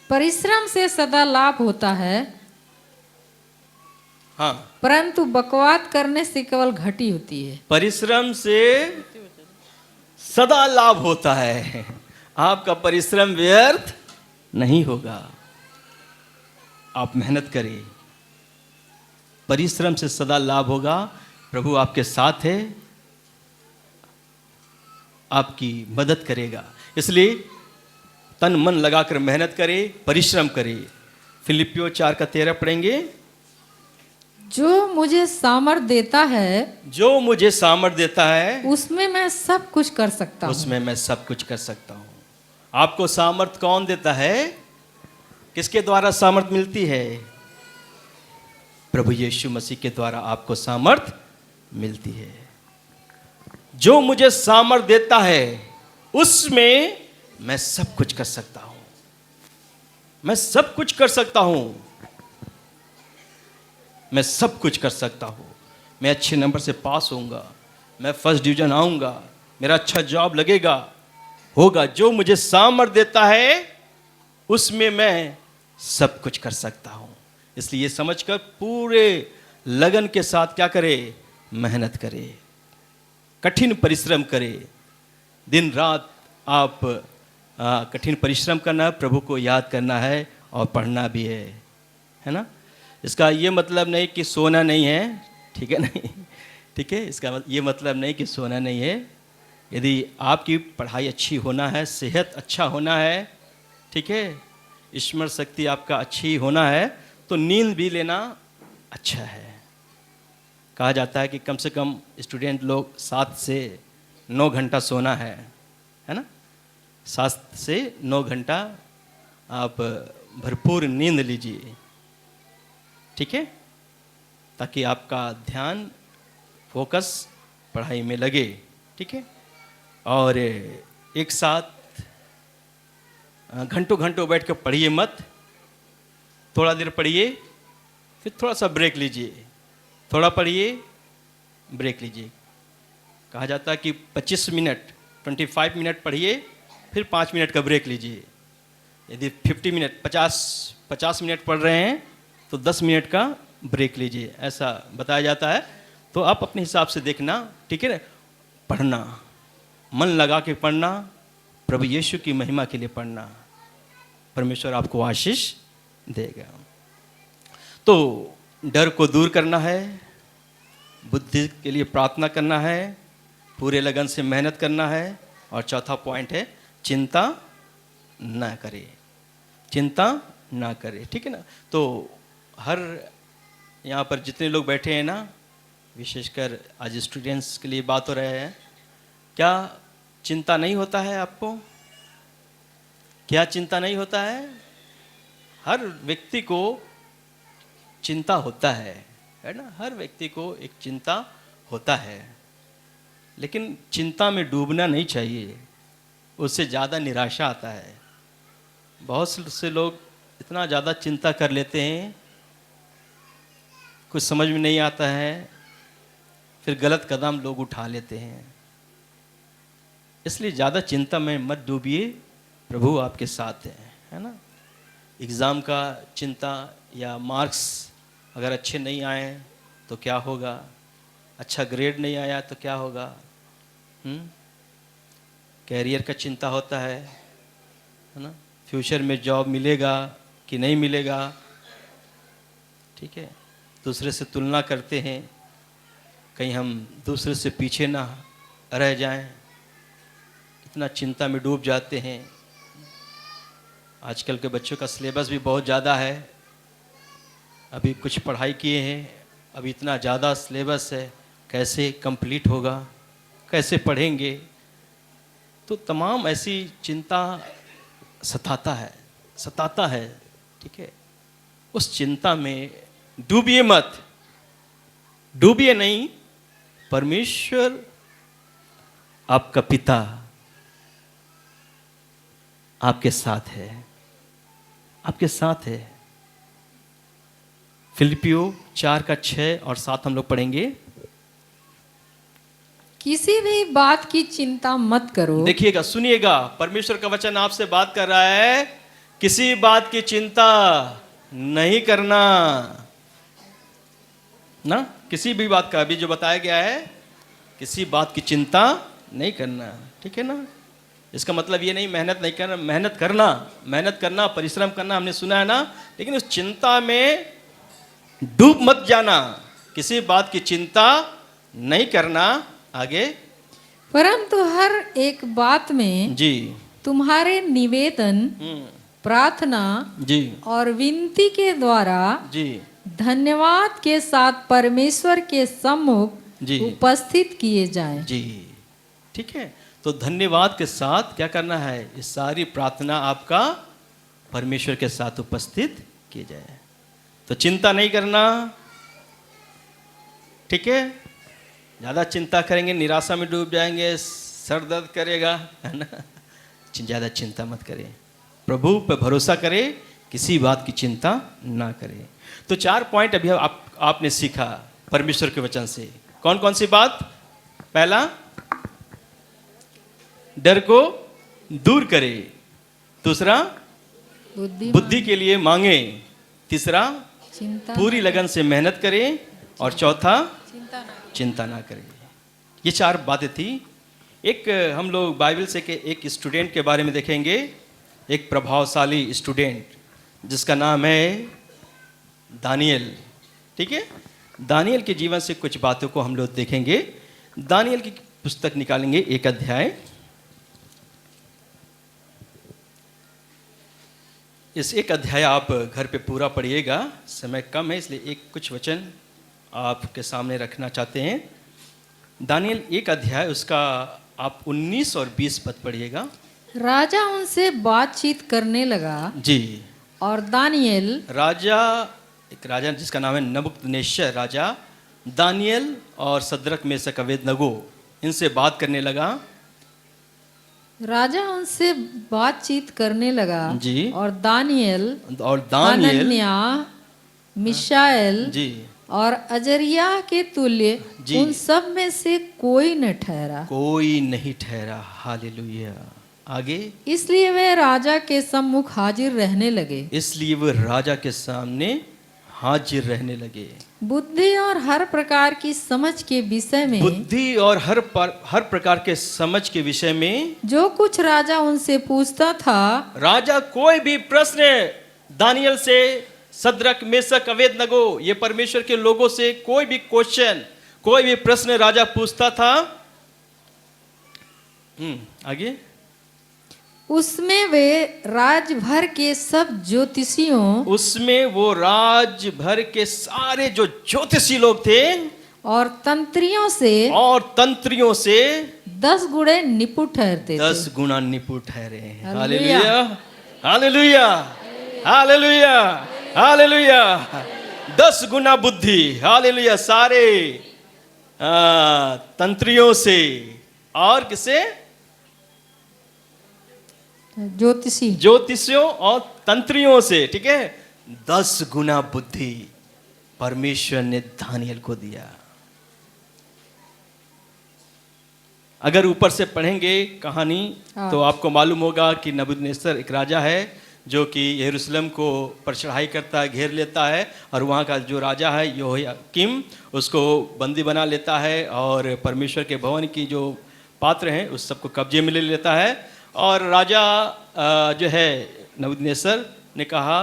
परिश्रम से सदा लाभ होता है, हाँ, परंतु बकवाद करने से केवल घटी होती है। परिश्रम से सदा लाभ होता है, आपका परिश्रम व्यर्थ नहीं होगा। आप मेहनत करिए, परिश्रम से सदा लाभ होगा। प्रभु आपके साथ है, आपकी मदद करेगा। इसलिए तन मन लगाकर मेहनत करें, परिश्रम करें। फिलिपियो 4:13 पढ़ेंगे। जो मुझे सामर्थ देता है, जो मुझे सामर्थ देता है, उसमें मैं सब कुछ कर सकता हूँ। उसमें मैं सब कुछ कर सकता हूँ। आपको सामर्थ कौन देता है? किसके द्वारा सामर्थ मिलती है? प्रभु यीशु मसीह के द्वारा आपको सामर्थ मिलती है। जो मुझे सामर्थ देता है, उसमें मैं सब कुछ कर सकता हूं। मैं सब कुछ कर सकता हूं। मैं सब कुछ कर सकता हूं। मैं अच्छे नंबर से पास होऊंगा, मैं फर्स्ट डिवीजन आऊंगा, मेरा अच्छा जॉब लगेगा, होगा। जो मुझे सामर्थ देता है, उसमें मैं सब कुछ कर सकता हूं। इसलिए ये समझकर पूरे लगन के साथ क्या करे? मेहनत करे, कठिन परिश्रम करे। दिन रात आप कठिन परिश्रम करना है, प्रभु को याद करना है और पढ़ना भी है ना। इसका ये मतलब नहीं कि सोना नहीं है, ठीक है नहीं, ठीक है। इसका ये मतलब नहीं कि सोना नहीं है। यदि आपकी पढ़ाई अच्छी होना है, सेहत अच्छा होना है, ठीक है, स्मरण शक्ति आपका अच्छी होना है, तो नींद भी लेना अच्छा है। कहा जाता है कि कम से कम स्टूडेंट लोग 7 से 9 घंटा सोना है ना। 7 से 9 घंटा आप भरपूर नींद लीजिए, ठीक है, ताकि आपका ध्यान फोकस पढ़ाई में लगे, ठीक है। और एक साथ घंटों घंटों बैठ कर पढ़िए मत। थोड़ा देर पढ़िए, फिर थोड़ा सा ब्रेक लीजिए, थोड़ा पढ़िए, ब्रेक लीजिए। कहा जाता है कि 25 मिनट 25 मिनट पढ़िए, फिर 5 मिनट का ब्रेक लीजिए। यदि 50 मिनट 50 मिनट पढ़ रहे हैं तो 10 मिनट का ब्रेक लीजिए, ऐसा बताया जाता है। तो आप अपने हिसाब से देखना, ठीक है ना। पढ़ना, मन लगा के पढ़ना, प्रभु यीशु की महिमा के लिए पढ़ना, परमेश्वर आपको आशीष देगा। तो डर को दूर करना है, बुद्धि के लिए प्रार्थना करना है, पूरे लगन से मेहनत करना है, और चौथा पॉइंट है चिंता ना करे, चिंता ना करे, ठीक है ना। तो हर यहाँ पर जितने लोग बैठे हैं ना, विशेषकर आज स्टूडेंट्स के लिए बात हो रहे हैं। क्या चिंता नहीं होता है आपको? क्या चिंता नहीं होता है? हर व्यक्ति को चिंता होता है ना? हर व्यक्ति को एक चिंता होता है, लेकिन चिंता में डूबना नहीं चाहिए, उससे ज़्यादा निराशा आता है। बहुत से लोग इतना ज़्यादा चिंता कर लेते हैं, कुछ समझ में नहीं आता है, फिर गलत कदम लोग उठा लेते हैं। इसलिए ज़्यादा चिंता में मत डूबिए, प्रभु आपके साथ है ना? एग्ज़ाम का चिंता या मार्क्स अगर अच्छे नहीं आए तो क्या होगा? अच्छा ग्रेड नहीं आया तो क्या होगा? कैरियर का चिंता होता है ना? फ्यूचर में जॉब मिलेगा कि नहीं मिलेगा, ठीक है? दूसरे से तुलना करते हैं, कहीं हम दूसरे से पीछे ना रह जाएं, इतना चिंता में डूब जाते हैं। आजकल के बच्चों का सिलेबस भी बहुत ज़्यादा है, अभी कुछ पढ़ाई किए हैं, अभी इतना ज़्यादा सिलेबस है, कैसे कंप्लीट होगा, कैसे पढ़ेंगे? तो तमाम ऐसी चिंता सताता है, ठीक है? उस चिंता में डूबिए मत, डूबिए नहीं। परमेश्वर आपका पिता आपके साथ है, आपके साथ है। फिलिपियो 4:6 और 7 हम लोग पढ़ेंगे। किसी भी बात की चिंता मत करो। देखिएगा, सुनिएगा, परमेश्वर का वचन आपसे बात कर रहा है, किसी बात की चिंता नहीं करना ना। किसी भी बात का, अभी जो बताया गया है, किसी बात की चिंता नहीं करना, ठीक है ना? इसका मतलब ये नहीं मेहनत नहीं करना, मेहनत करना, परिश्रम करना, हमने सुना है ना, लेकिन उस चिंता में डूब मत जाना। किसी बात की चिंता नहीं करना। आगे, परंतु हर एक बात में जी तुम्हारे निवेदन, प्रार्थना जी और विनती के द्वारा जी धन्यवाद के साथ परमेश्वर के सम्मुख जी उपस्थित किए जाएं। जी, ठीक है? तो धन्यवाद के साथ क्या करना है? ये सारी प्रार्थना आपका परमेश्वर के साथ उपस्थित किए जाए। तो चिंता नहीं करना, ठीक है? ज़्यादा चिंता करेंगे निराशा में डूब जाएंगे, सर दर्द करेगा, है ना? ज़्यादा चिंता मत करें, प्रभु पर भरोसा करें, किसी बात की चिंता ना करें। तो 4 पॉइंट अभी आपने सीखा परमेश्वर के वचन से। कौन कौन सी बात? पहला, डर को दूर करे। दूसरा, बुद्धि के लिए मांगे। तीसरा, पूरी लगन से मेहनत करें। और चौथा, चिंता ना करें। ये 4 बातें थी। एक हम लोग बाइबल से के एक स्टूडेंट के बारे में देखेंगे, एक प्रभावशाली स्टूडेंट जिसका नाम है दानियल, ठीक है? दानियल के जीवन से कुछ बातों को हम लोग देखेंगे। दानियल की पुस्तक निकालेंगे, 1 अध्याय। इस 1 अध्याय आप घर पे पूरा पढ़िएगा, समय कम है इसलिए कुछ वचन आपके सामने रखना चाहते हैं। दानियल 1 अध्याय, उसका आप 19 और 20 पद पढ़िएगा। राजा उनसे बातचीत करने लगा जी। और दानियल, एक राजा जिसका नाम है नबूकदनेस्सर राजा, दानियल और सद्रक मेशक अबेदनगो, इनसे बात करने लगा। राजा उनसे बातचीत करने लगा जी। और दानियल, हनन्याह, मिशाएल जी और अजरिया के तुल्य जी। उन सब में से कोई न ठहरा। कोई नहीं ठहरा। हालेलुया। आगे, इसलिए वे राजा के सम्मुख हाजिर रहने लगे। इसलिए वो राजा के सामने हाजिर रहने लगे। बुद्धि और हर प्रकार की समझ के विषय में, बुद्धि और हर प्रकार के समझ के विषय में जो कुछ राजा उनसे पूछता था, राजा कोई भी प्रश्न दानियल से, सद्रक मेशक अबेदनगो, ये परमेश्वर के लोगों से कोई भी क्वेश्चन, कोई भी प्रश्न राजा पूछता था। आगे, उसमें वे राज भर के सब ज्योतिषियों, उसमें वो राज भर के सारे जो ज्योतिषी लोग थे, और तंत्रियों से और तंत्रियों से 10 गुणे निपुण ठहरते थे। 10 गुना निपुण ठहरे हैं। हालेलुया। हालेलुया, हालेलुया, हालेलुया, 10 गुना बुद्धि। हालेलुया, सारे तंत्रियों से और किसे? ज्योतिषी, ज्योतिषियों और तंत्रियों से, ठीक है। 10 गुना बुद्धि परमेश्वर ने दानियल को दिया। अगर ऊपर से पढ़ेंगे कहानी तो आपको मालूम होगा कि नबूकदनेस्सर एक राजा है जो कि यरूशलेम को पर चढ़ाई करता है, घेर लेता है, और वहाँ का जो राजा है यहोयाकीम उसको बंदी बना लेता है और परमेश्वर के भवन की जो पात्र हैं उस सबको कब्जे में ले लेता है। और राजा जो है नबूकदनेस्सर ने कहा,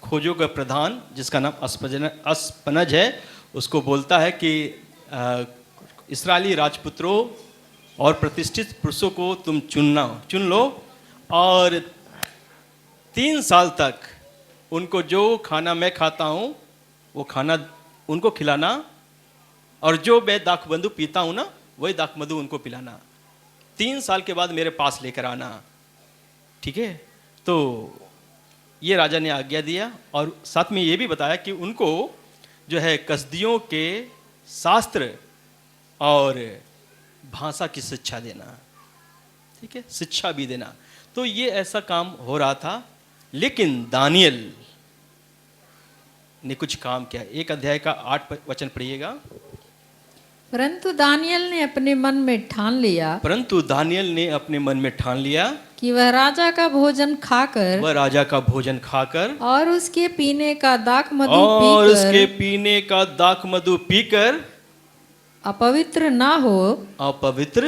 खोजों का प्रधान जिसका नाम अस्पनज है उसको बोलता है कि इस्राएली राजपुत्रों और प्रतिष्ठित पुरुषों को तुम चुन लो और 3 साल तक उनको जो खाना मैं खाता हूँ वो खाना उनको खिलाना, और जो मैं दाखमधु पीता हूँ ना वही दाखमधु उनको पिलाना। 3 साल के बाद मेरे पास लेकर आना, ठीक है। तो ये राजा ने आज्ञा दिया और साथ में ये भी बताया कि उनको जो है कसदियों के शास्त्र और भाषा की शिक्षा देना, ठीक है, शिक्षा भी देना। तो ये ऐसा काम हो रहा था, लेकिन दानियल ने कुछ काम किया। 1 अध्याय का 8 वचन पढ़िएगा। परंतु दानियल ने अपने मन में ठान लिया, परंतु दानियल ने अपने मन में ठान लिया कि वह राजा का भोजन खाकर वह राजा का भोजन खाकर और उसके पीने का दाखमधु और उसके पीकर पीने का दाखमधु पीकर अपवित्र ना हो। अपवित्र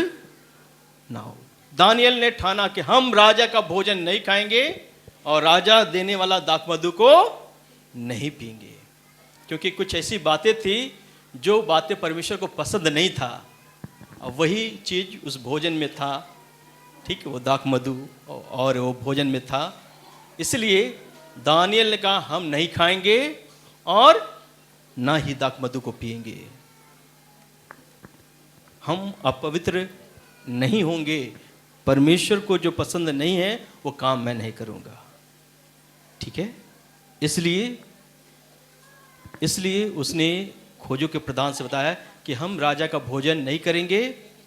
ना हो। दानियल ने ठाना कि हम राजा का भोजन नहीं खाएंगे और राजा देने वाला दाखमधु को नहीं पीएंगे, क्योंकि कुछ ऐसी बातें थी जो बातें परमेश्वर को पसंद नहीं था। अब वही चीज उस भोजन में था, ठीक है, वो दाखमधु और वो भोजन में था। इसलिए दानियल ने कहा हम नहीं खाएंगे और ना ही दाखमधु को पिएंगे, हम अपवित्र नहीं होंगे, परमेश्वर को जो पसंद नहीं है वो काम मैं नहीं करूंगा, ठीक है। इसलिए उसने खोजों के प्रधान से बताया कि हम राजा का भोजन नहीं करेंगे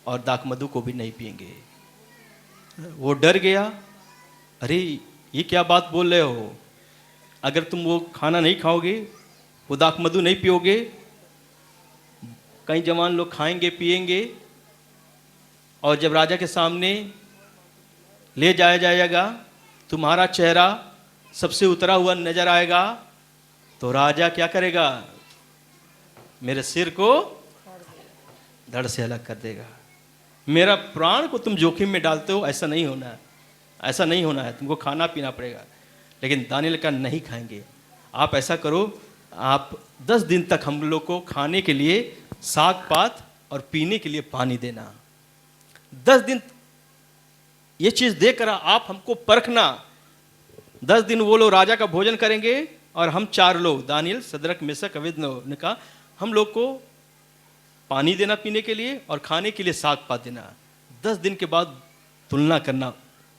और दाखमधु को भी नहीं पिएंगे। वो डर गया, अरे ये क्या बात बोल रहे हो, अगर तुम वो खाना नहीं खाओगे, वो दाखमधु नहीं पियोगे, कई जवान लोग खाएंगे पिएंगे और जब राजा के सामने ले जाया जाएगा तुम्हारा चेहरा सबसे उतरा हुआ नजर आएगा, तो राजा क्या करेगा, मेरे सिर को धड़ से अलग कर देगा। मेरा प्राण को तुम जोखिम में डालते हो, ऐसा नहीं होना है, ऐसा नहीं होना है, तुमको खाना पीना पड़ेगा। लेकिन दानियल का नहीं खाएंगे। आप ऐसा करो, आप 10 दिन तक हम लोग को खाने के लिए साग पात और पीने के लिए पानी देना। 10 दिन ये चीज देकर आप हमको परखना। 10 दिन वो लोग राजा का भोजन करेंगे और हम 4 लोग, दानियल, सदरक, मेशक, अबेदनगो ने कहा हम लोग को पानी देना पीने के लिए और खाने के लिए साग पात देना। 10 दिन के बाद तुलना करना,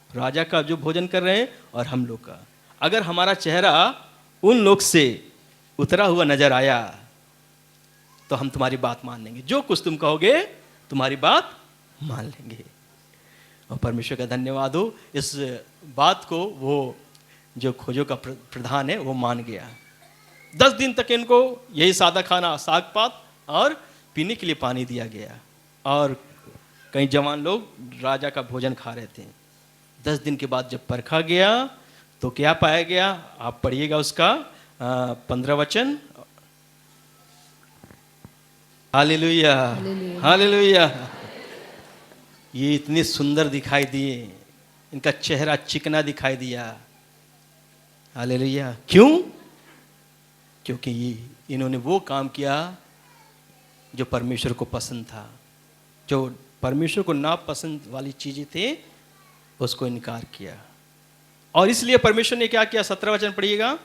राजा का जो भोजन कर रहे हैं और हम लोग का। अगर हमारा चेहरा उन लोग से उतरा हुआ नजर आया तो हम तुम्हारी बात मान लेंगे, जो कुछ तुम कहोगे तुम्हारी बात मान लेंगे। और परमेश्वर का धन्यवाद हो, इस बात को वो जो खोजों का प्रधान है वो मान गया। 10 दिन तक इनको यही सादा खाना, साग पात और पीने के लिए पानी दिया गया, और कई जवान लोग राजा का भोजन खा रहे थे। 10 दिन के बाद जब परखा गया तो क्या पाया गया, आप पढ़िएगा उसका 15 वचन। Hallelujah, hallelujah. ये इतने सुंदर दिखाई दिए, इनका चेहरा चिकना दिखाई दिया। हालेलुया। क्यों? क्योंकि इन्होंने वो काम किया जो परमेश्वर को पसंद था। जो परमेश्वर को नापसंद वाली चीजें थे उसको इनकार किया, और इसलिए परमेश्वर ने क्या किया, 17 वचन पढ़िएगा।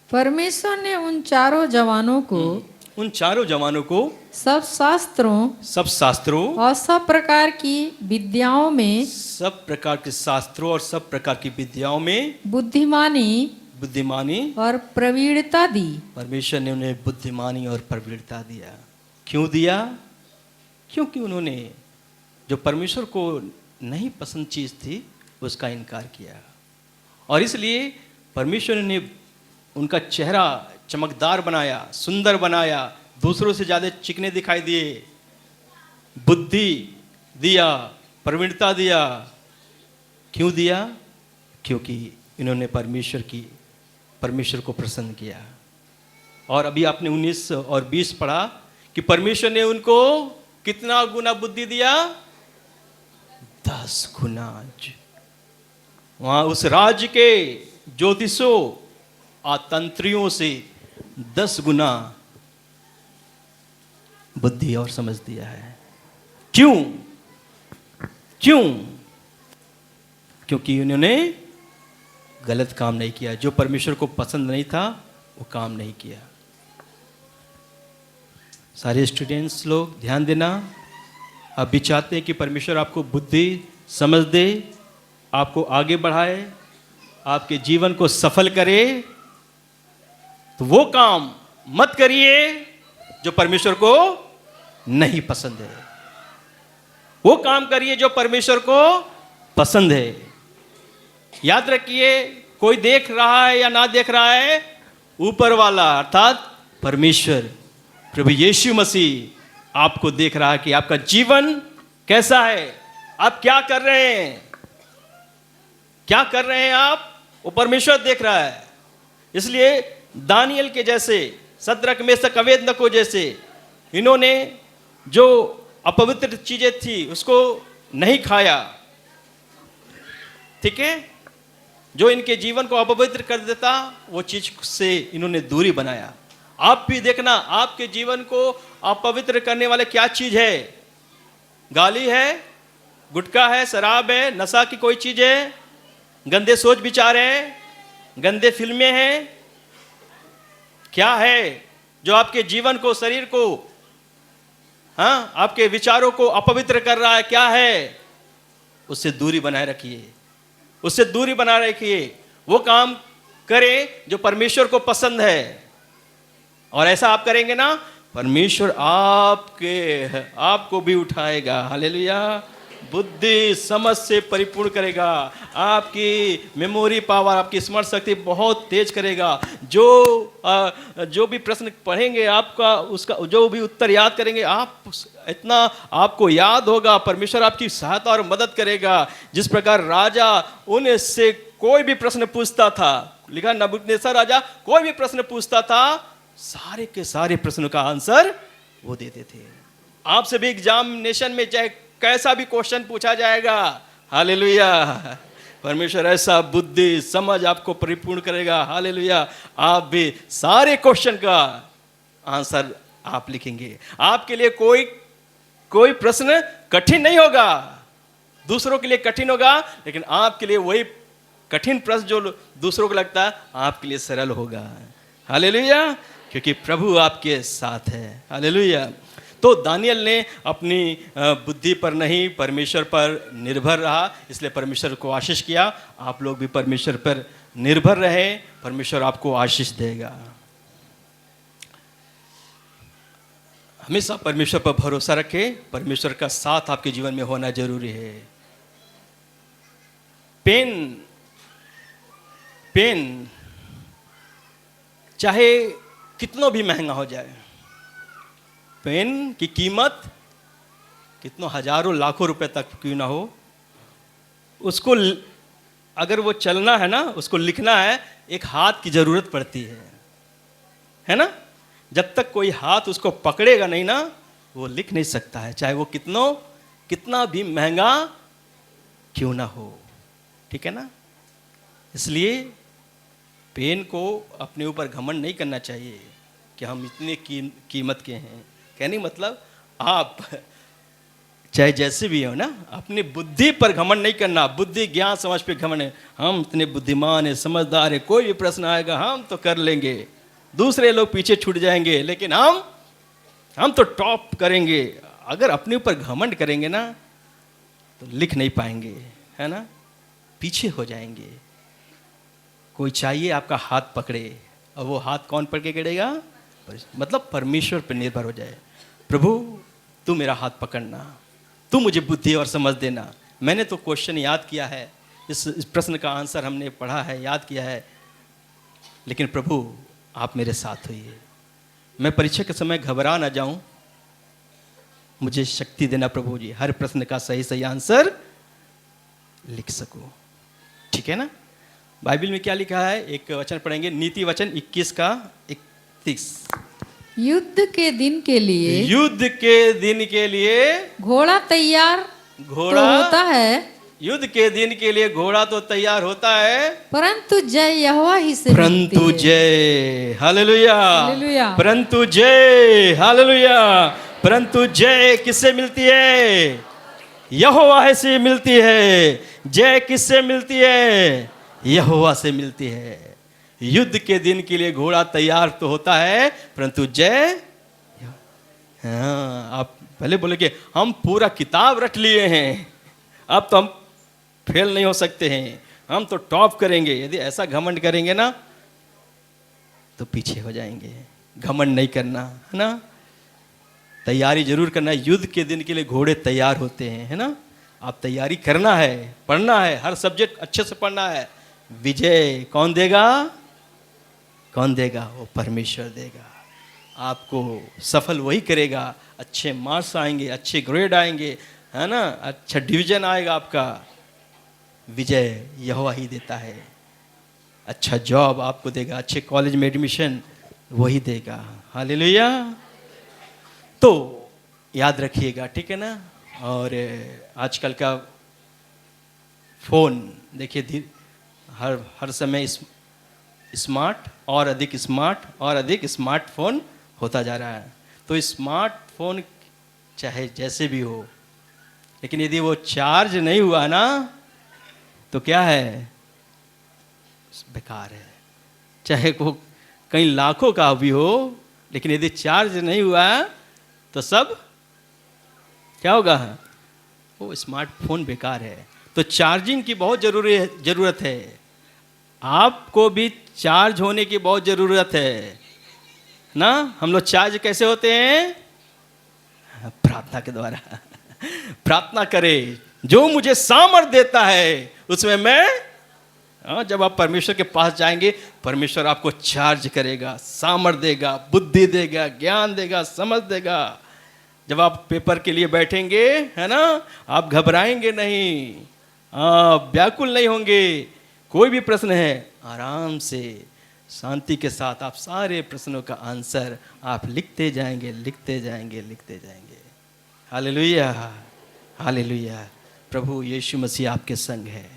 परमेश्वर ने उन चारों जवानों को उन चारों जवानों को सब शास्त्रों सब शास्त्रों, और सब प्रकार की विद्याओं में सब प्रकार के शास्त्रों और सब प्रकार की विद्याओं में बुद्धिमानी और प्रवीणता दी। परमेश्वर ने उन्हें बुद्धिमानी और प्रवीणता दिया। क्यों दिया? क्योंकि उन्होंने जो परमेश्वर को नहीं पसंद चीज थी उसका इनकार किया, और इसलिए परमेश्वर ने उनका चेहरा चमकदार बनाया, सुंदर बनाया, दूसरों से ज्यादा चिकने दिखाई दिए, बुद्धि दिया, प्रवीणता दिया। क्यों दिया? क्योंकि इन्होंने परमेश्वर को प्रसन्न किया। और अभी आपने 19 और 20 पढ़ा कि परमेश्वर ने उनको कितना गुना बुद्धि दिया? 10 गुना। वहां उस राज्य के ज्योतिषों आतंत्रियों से 10 गुना बुद्धि और समझ दिया है। क्यों? क्यों? क्योंकि उन्होंने गलत काम नहीं किया, जो परमेश्वर को पसंद नहीं था वो काम नहीं किया। सारे स्टूडेंट्स लोग ध्यान देना, आप भी चाहते हैं कि परमेश्वर आपको बुद्धि समझ दे, आपको आगे बढ़ाए, आपके जीवन को सफल करे, तो वो काम मत करिए जो परमेश्वर को नहीं पसंद है। वो काम करिए जो परमेश्वर को पसंद है। याद रखिए, कोई देख रहा है या ना देख रहा है, ऊपर वाला अर्थात परमेश्वर प्रभु यीशु मसीह आपको देख रहा है कि आपका जीवन कैसा है, आप क्या कर रहे हैं, क्या कर रहे हैं आप, वो परमेश्वर देख रहा है। इसलिए दानियल के जैसे, सद्रक मेशक अबेदनगो जैसे, इन्होंने जो अपवित्र चीजें थी उसको नहीं खाया, ठीक है, जो इनके जीवन को अपवित्र कर देता वो चीज से इन्होंने दूरी बनाया। आप भी देखना, आपके जीवन को अपवित्र करने वाले क्या चीज है? गाली है, गुटखा है, शराब है, नशा की कोई चीज है, गंदे सोच विचार है, गंदे फिल्में हैं, क्या है जो आपके जीवन को, शरीर को, हाँ, आपके विचारों को अपवित्र कर रहा है? क्या है? उससे दूरी बनाए रखिए, उससे दूरी बनाए रखिए। वो काम करें जो परमेश्वर को पसंद है, और ऐसा आप करेंगे ना, परमेश्वर आपको भी उठाएगा। हालेलुया। बुद्धि समझ से परिपूर्ण करेगा, आपकी मेमोरी पावर, आपकी स्मरण शक्ति बहुत तेज करेगा। जो भी प्रश्न पढ़ेंगे, आपका उसका जो भी उत्तर याद करेंगे, आप इतना आपको याद होगा। परमेश्वर आपकी सहायता और मदद करेगा। जिस प्रकार राजा उनसे कोई भी प्रश्न पूछता था, लिखा नबूकदनेस्सर राजा कोई भी प्रश्न पूछता था, सारे के सारे प्रश्नों का आंसर वो देते थे। आपसे भी एग्जामिनेशन में चाहे कैसा भी क्वेश्चन पूछा जाएगा, हालेलुया, परमेश्वर ऐसा बुद्धि समझ आपको परिपूर्ण करेगा। हालेलुया। आप भी सारे क्वेश्चन का आंसर आप लिखेंगे। आपके लिए कोई प्रश्न कठिन नहीं होगा, दूसरों के लिए कठिन होगा, लेकिन आपके लिए वही कठिन प्रश्न जो दूसरों को लगता है, आपके लिए सरल होगा। हालेलुया, क्योंकि प्रभु आपके साथ है। हालेलुया। तो दानियल ने अपनी बुद्धि पर नहीं, परमेश्वर पर निर्भर रहा, इसलिए परमेश्वर को आशीष किया। आप लोग भी परमेश्वर पर निर्भर रहे, परमेश्वर आपको आशीष देगा। हमेशा परमेश्वर पर भरोसा रखें, परमेश्वर का साथ आपके जीवन में होना जरूरी है। पेन चाहे कितना भी महंगा हो जाए, पेन की कीमत कितनों हजारों लाखों रुपए तक क्यों ना हो, उसको अगर वो चलना है ना, उसको लिखना है, एक हाथ की जरूरत पड़ती है ना। जब तक कोई हाथ उसको पकड़ेगा नहीं ना, वो लिख नहीं सकता है, चाहे वो कितना भी महंगा क्यों ना हो, ठीक है ना। इसलिए पेन को अपने ऊपर घमंड नहीं करना चाहिए कि हम इतने कीमत के हैं। कहने मतलब आप चाहे जैसे भी हो ना, अपनी बुद्धि पर घमंड नहीं करना। बुद्धि ज्ञान समझ पे घमंड है, हम इतने बुद्धिमान है, समझदार है, कोई भी प्रश्न आएगा हम तो कर लेंगे, दूसरे लोग पीछे छूट जाएंगे, लेकिन हम तो टॉप करेंगे। अगर अपने ऊपर घमंड करेंगे ना तो लिख नहीं पाएंगे, है ना, पीछे हो जाएंगे। कोई चाहिए आपका हाथ पकड़े, और वो हाथ कौन पकड़ के करेगा? मतलब परमेश्वर पर निर्भर हो जाए। प्रभु तू मेरा हाथ पकड़ना, तू मुझे बुद्धि और समझ देना। मैंने तो क्वेश्चन याद किया है, इस प्रश्न का आंसर हमने पढ़ा है, याद किया है, लेकिन प्रभु आप मेरे साथ होइए। मैं परीक्षा के समय घबरा ना जाऊं, मुझे शक्ति देना प्रभु जी, हर प्रश्न का सही सही आंसर लिख सकूं। ठीक है ना? बाइबल में क्या लिखा है? एक वचन पढ़ेंगे, नीति वचन 21 का 31। युद्ध के दिन के लिए, युद्ध के दिन के लिए घोड़ा तैयार घोड़ा तो होता है, युद्ध के दिन के लिए घोड़ा तो तैयार होता है, परंतु जय यहोवा ही से परंतु मिलती है। जय, हालेलुया, हालेलुया। परंतु जय, हालेलुया, परंतु जय किससे मिलती है? यहोवा से मिलती है। जय किससे मिलती है? यहोवा से मिलती है। युद्ध के दिन के लिए घोड़ा तैयार तो होता है, परंतु जय, हाँ, आप पहले बोले कि हम पूरा किताब रट लिए हैं, अब तो हम फेल नहीं हो सकते हैं, हम तो टॉप करेंगे। यदि ऐसा घमंड करेंगे ना तो पीछे हो जाएंगे। घमंड नहीं करना, है ना, तैयारी जरूर करना है। युद्ध के दिन के लिए घोड़े तैयार होते हैं, है ना, आप तैयारी करना है, पढ़ना है, हर सब्जेक्ट अच्छे से पढ़ना है। विजय कौन देगा? कौन देगा? वो परमेश्वर देगा। आपको सफल वही करेगा। अच्छे मार्क्स आएंगे, अच्छे ग्रेड आएंगे, है ना, अच्छा डिवीजन आएगा आपका। विजय यहोवा ही देता है। अच्छा जॉब आपको देगा, अच्छे कॉलेज में एडमिशन वही देगा। हालेलुया। तो याद रखिएगा, ठीक है ना। और आजकल का फोन देखिए, हर समय स्मार्ट और अधिक स्मार्ट और अधिक स्मार्टफोन होता जा रहा है। तो स्मार्टफोन चाहे जैसे भी हो, लेकिन यदि वो चार्ज नहीं हुआ ना तो क्या है? बेकार है। चाहे वो कई लाखों का भी हो, लेकिन यदि चार्ज नहीं हुआ तो सब क्या होगा? वो स्मार्टफोन बेकार है। तो चार्जिंग की बहुत ज़रूरत है। आपको भी चार्ज होने की बहुत ज़रूरत है ना। हम लोग चार्ज कैसे होते हैं? प्रार्थना के द्वारा। प्रार्थना करें, जो मुझे सामर्थ देता है उसमें मैं, जब आप परमेश्वर के पास जाएंगे, परमेश्वर आपको चार्ज करेगा, सामर्थ देगा, बुद्धि देगा, ज्ञान देगा, समझ देगा। जब आप पेपर के लिए बैठेंगे, है ना, आप घबराएंगे नहीं, व्याकुल नहीं होंगे। कोई भी प्रश्न है, आराम से शांति के साथ आप सारे प्रश्नों का आंसर आप लिखते जाएंगे, लिखते जाएंगे, लिखते जाएंगे। Hallelujah, hallelujah. प्रभु यीशु मसीह आपके संग है,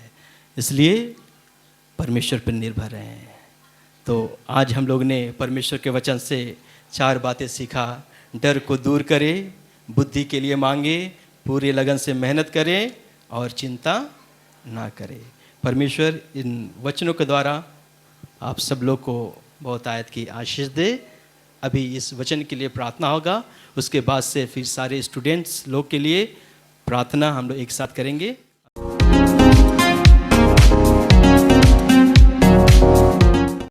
इसलिए परमेश्वर पर निर्भर रहें। तो आज हम लोग ने परमेश्वर के वचन से 4 बातें सीखा। डर को दूर करें, बुद्धि के लिए मांगे, पूरी लगन से मेहनत करें और चिंता ना करें। परमेश्वर इन वचनों के द्वारा आप सब लोग को बहुत आयत की आशीष दे। अभी इस वचन के लिए प्रार्थना होगा, उसके बाद से फिर सारे स्टूडेंट्स लोग के लिए प्रार्थना हम लोग एक साथ करेंगे।